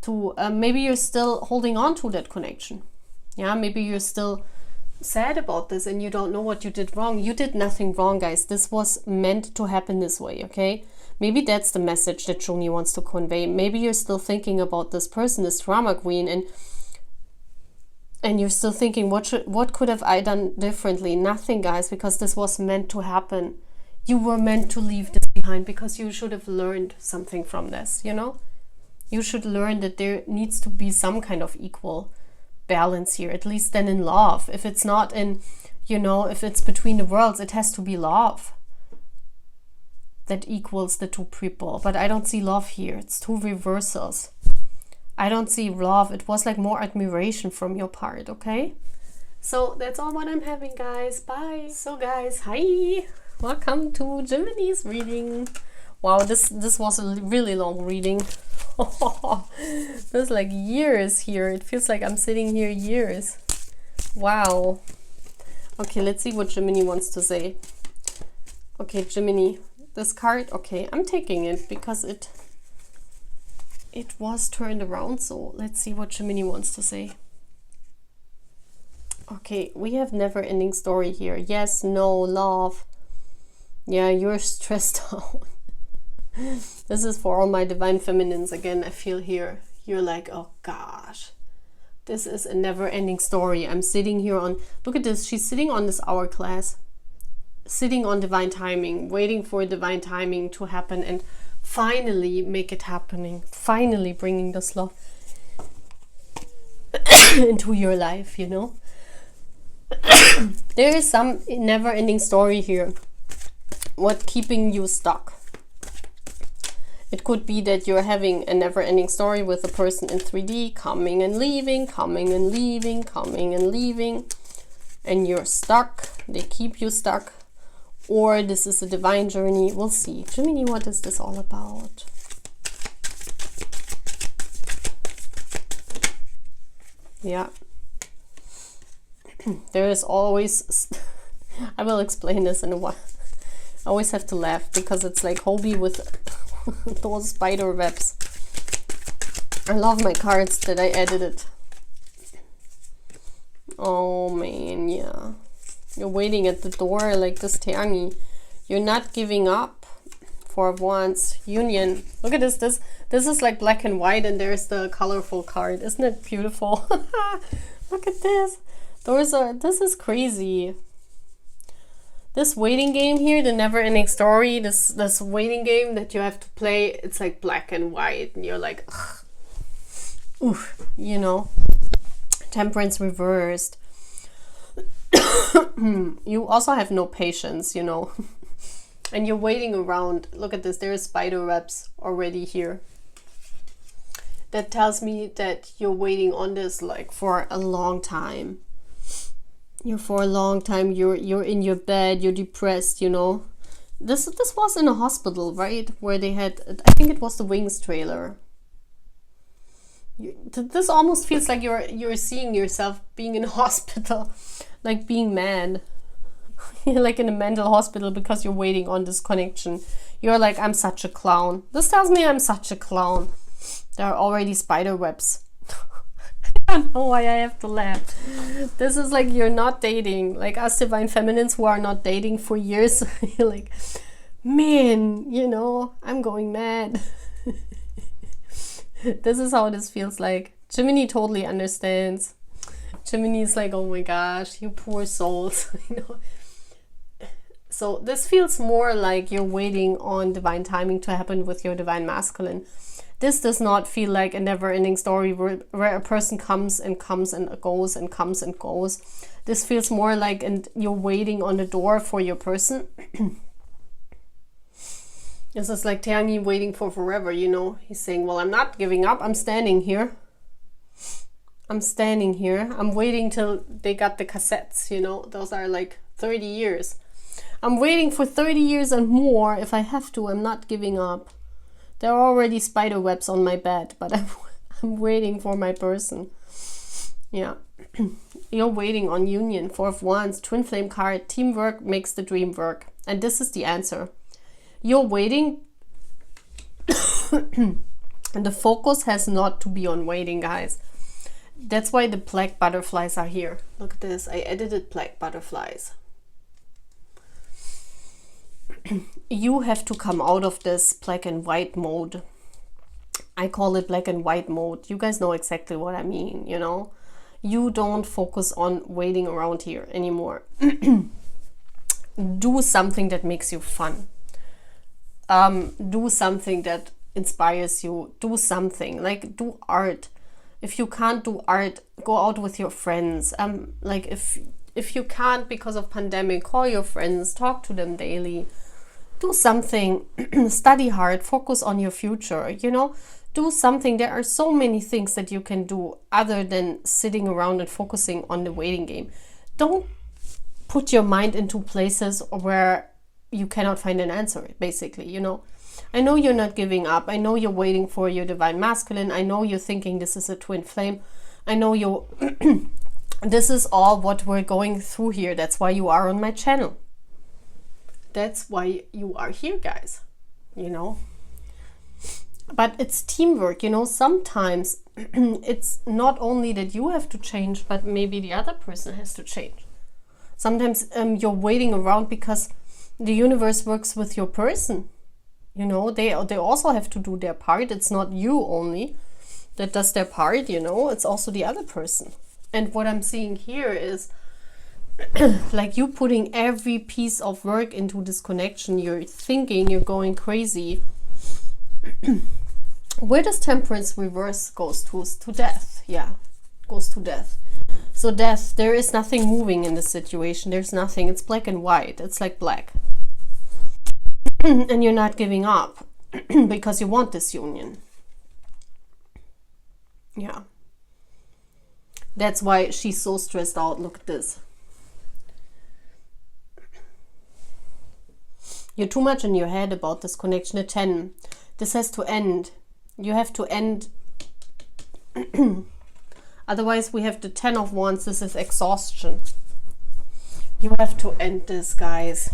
To maybe you're still holding on to that connection. Yeah, maybe you're still sad about this and you don't know what you did wrong. You did nothing wrong, guys. This was meant to happen this way, okay? Maybe that's the message that Joonie wants to convey. Maybe you're still thinking about this person, this drama queen, and you're still thinking, what could have I done differently? Nothing, guys, because this was meant to happen. You were meant to leave this behind because you should have learned something from this, you know? You should learn that there needs to be some kind of equal balance here, at least then in love. If it's not in, you know, if it's between the worlds, it has to be love that equals the two people. But I don't see love here. It's two reversals. I don't see love. It was like more admiration from your part, okay? So that's all what I'm having, guys. Bye. So guys, hi. Welcome to Jiminii's reading. Wow, this was a really long reading. There's like years here. It feels like I'm sitting here years. Wow. Okay, let's see what Jiminiii wants to say. Okay, Jiminiii, this card, okay, I'm taking it because it was turned around. So let's see what Jiminiii wants to say. Okay, we have never-ending story here. Yes, no, love. Yeah, you're stressed out. This is for all my divine feminines again. I feel here you're like, oh gosh, this is a never-ending story. I'm sitting here on, look at this, she's sitting on this hourglass, sitting on divine timing, waiting for divine timing to happen and finally make it happening, finally bringing this love into your life, you know. There is some never-ending story here. What keeping you stuck? It could be that you're having a never-ending story with a person in 3D, coming and leaving, coming and leaving, coming and leaving, and you're stuck. They keep you stuck. Or this is a divine journey. We'll see. Jiminiii, what is this all about? Yeah. There is always... I will explain this in a while. I always have to laugh because it's like Hobi with those spider webs. I love my cards that I edited. Oh man, yeah. You're waiting at the door like this Taehyungie. You're not giving up. Four of Wands, Union. Look at this. This is like black and white, and there's the colorful card. Isn't it beautiful? Look at this. This is crazy. This waiting game here, the never-ending story, this waiting game that you have to play, it's like black and white, and you're like, ugh. Oof, you know. Temperance reversed. You also have no patience, you know. And you're waiting around. Look at this, there's spider webs already here. That tells me that you're waiting on this like for a long time. For a long time, you're in your bed, you're depressed, you know. This was in a hospital, right? Where they had, I think it was the Wings trailer. This almost feels like you're seeing yourself being in a hospital, like being mad. You're like in a mental hospital because you're waiting on this connection. You're like, I'm such a clown. This tells me I'm such a clown. There are already spider webs. I don't know why I have to laugh. This is like, you're not dating. Like us divine feminines who are not dating for years. You're like, man, you know, I'm going mad. This is how this feels like. Jiminiii totally understands. Jiminiii is like, oh my gosh, you poor souls. You know. So this feels more like you're waiting on divine timing to happen with your divine masculine. This does not feel like a never-ending story where a person comes and goes and comes and goes. This feels more like, and you're waiting on the door for your person. This is like Taehyungie waiting for forever, you know. He's saying, well, I'm not giving up. I'm standing here. I'm standing here. I'm waiting till they got the cassettes, you know. Those are like 30 years. I'm waiting for 30 years and more. If I have to, I'm not giving up. There are already spider webs on my bed, but I'm waiting for my person. Yeah. You're waiting on union. 4 of Wands, Twinflame card. Teamwork makes the dream work. And this is the answer. You're waiting. And the focus has not to be on waiting, guys. That's why the black butterflies are here. Look at this. I edited black butterflies. You have to come out of this black and white mode. I call it black and white mode. You guys know exactly what I mean, you know. You don't focus on waiting around here anymore. Do something that makes you fun. Do something that inspires you. Do something, like do art. If you can't do art, go out with your friends. Like if you can't because of pandemic, call your friends, talk to them daily. Do something, study hard, focus on your future, you know, do something. There are so many things that you can do other than sitting around and focusing on the waiting game. Don't put your mind into places where you cannot find an answer, basically, you know. I know you're not giving up. I know you're waiting for your divine masculine. I know you're thinking this is a twin flame. I know you this is all what we're going through here. That's why you are on my channel. That's why you are here, guys, you know. But it's teamwork, you know. Sometimes it's not only that you have to change, but maybe the other person has to change. Sometimes you're waiting around because the universe works with your person, you know. They also have to do their part. It's not you only that does their part, you know. It's also the other person. And what I'm seeing here is like you putting every piece of work into this connection. You're thinking, you're going crazy. Where does temperance reverse goes to death. Yeah, goes to death. So death, there is nothing moving in this situation. There's nothing. It's black and white. It's like black. And you're not giving up because you want this union. Yeah. That's why she's so stressed out. Look at this. You're too much in your head about this connection. A 10. This has to end. You have to end. Otherwise, we have the 10 of Wands. This is exhaustion. You have to end this, guys.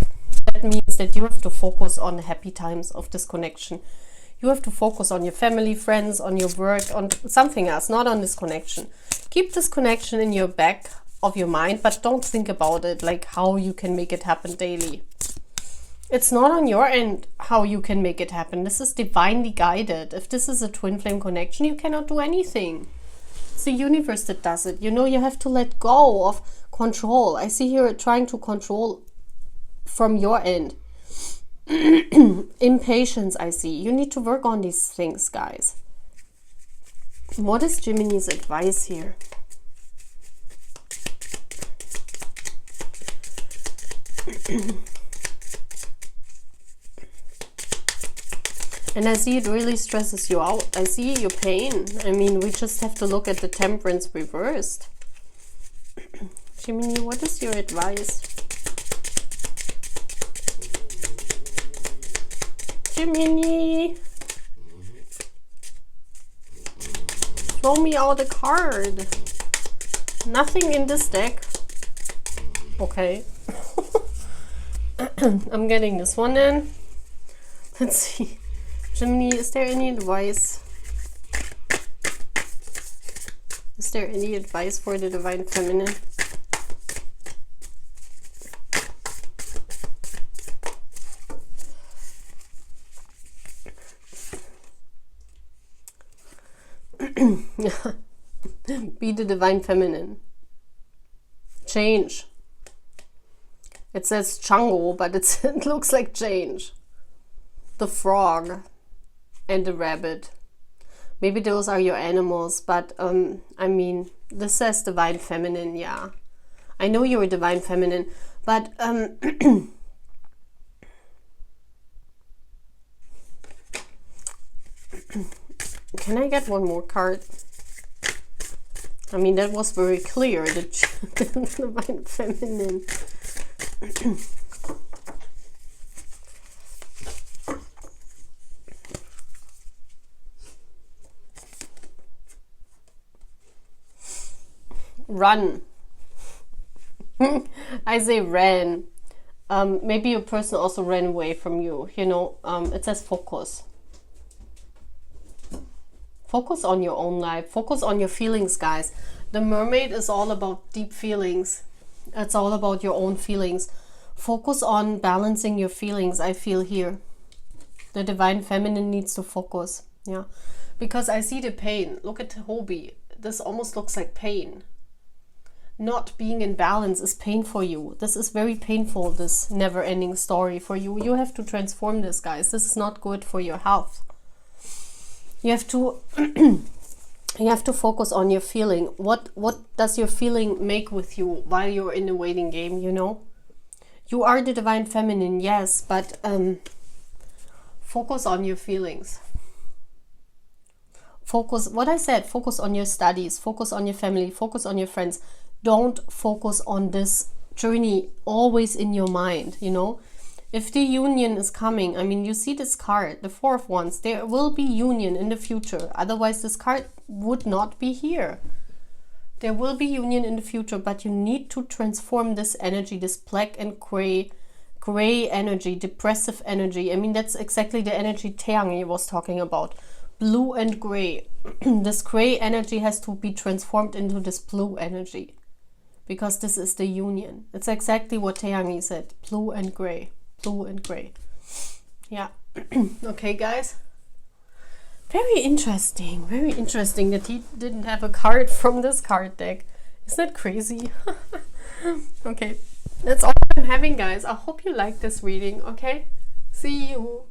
That means that you have to focus on the happy times of this connection. You have to focus on your family, friends, on your work, on something else, not on this connection. Keep this connection in your back of your mind, but don't think about it like how you can make it happen daily. It's not on your end how you can make it happen. This is divinely guided. If this is a twin flame connection, you cannot do anything. It's the universe that does it. You know, you have to let go of control. I see here trying to control from your end. Impatience, I see. You need to work on these things, guys. What is Jiminii's advice here? And I see it really stresses you out. I see your pain. I mean, we just have to look at the temperance reversed. Jiminiii, what is your advice? Jiminiii, throw me out a card. Nothing in this deck. Okay. I'm getting this one in. Let's see. Jiminiii, is there any advice? Is there any advice for the Divine Feminine? Be the Divine Feminine. Change. It says Chango, but it looks like change. The frog and the rabbit. Maybe those are your animals, but I mean, this says Divine Feminine, yeah. I know you're a Divine Feminine, but can I get one more card? I mean, that was very clear, the Divine Feminine. Run. I say ran. Maybe your person also ran away from you, you know. It says focus. Focus on your own life. Focus on your feelings, guys. The mermaid is all about deep feelings. It's all about your own feelings. Focus on balancing your feelings, I feel here. The Divine Feminine needs to focus. Yeah. Because I see the pain. Look at Hobi. This almost looks like pain. Not being in balance is pain for you. This is very painful, this never-ending story for you. You have to transform this, guys. This is not good for your health. You have to you have to focus on your feeling. What does your feeling make with you while you're in the waiting game, you know? You are the Divine Feminine, yes, but focus on your feelings. Focus, what I said, focus on your studies, focus on your family, focus on your friends. Don't focus on this journey always in your mind, you know? If the union is coming, I mean, you see this card, the Four of Wands, there will be union in the future. Otherwise, this card would not be here. There will be union in the future, but you need to transform this energy, this black and gray energy, depressive energy. I mean, that's exactly the energy Taehyungie was talking about. Blue and gray. This gray energy has to be transformed into this blue energy. Because this is the union. It's exactly what Taehyungie said. Blue and gray. Blue and gray. Yeah. Okay, guys. Very interesting that he didn't have a card from this card deck. Isn't that crazy? Okay, that's all I'm having, guys. I hope you liked this reading, okay? See you.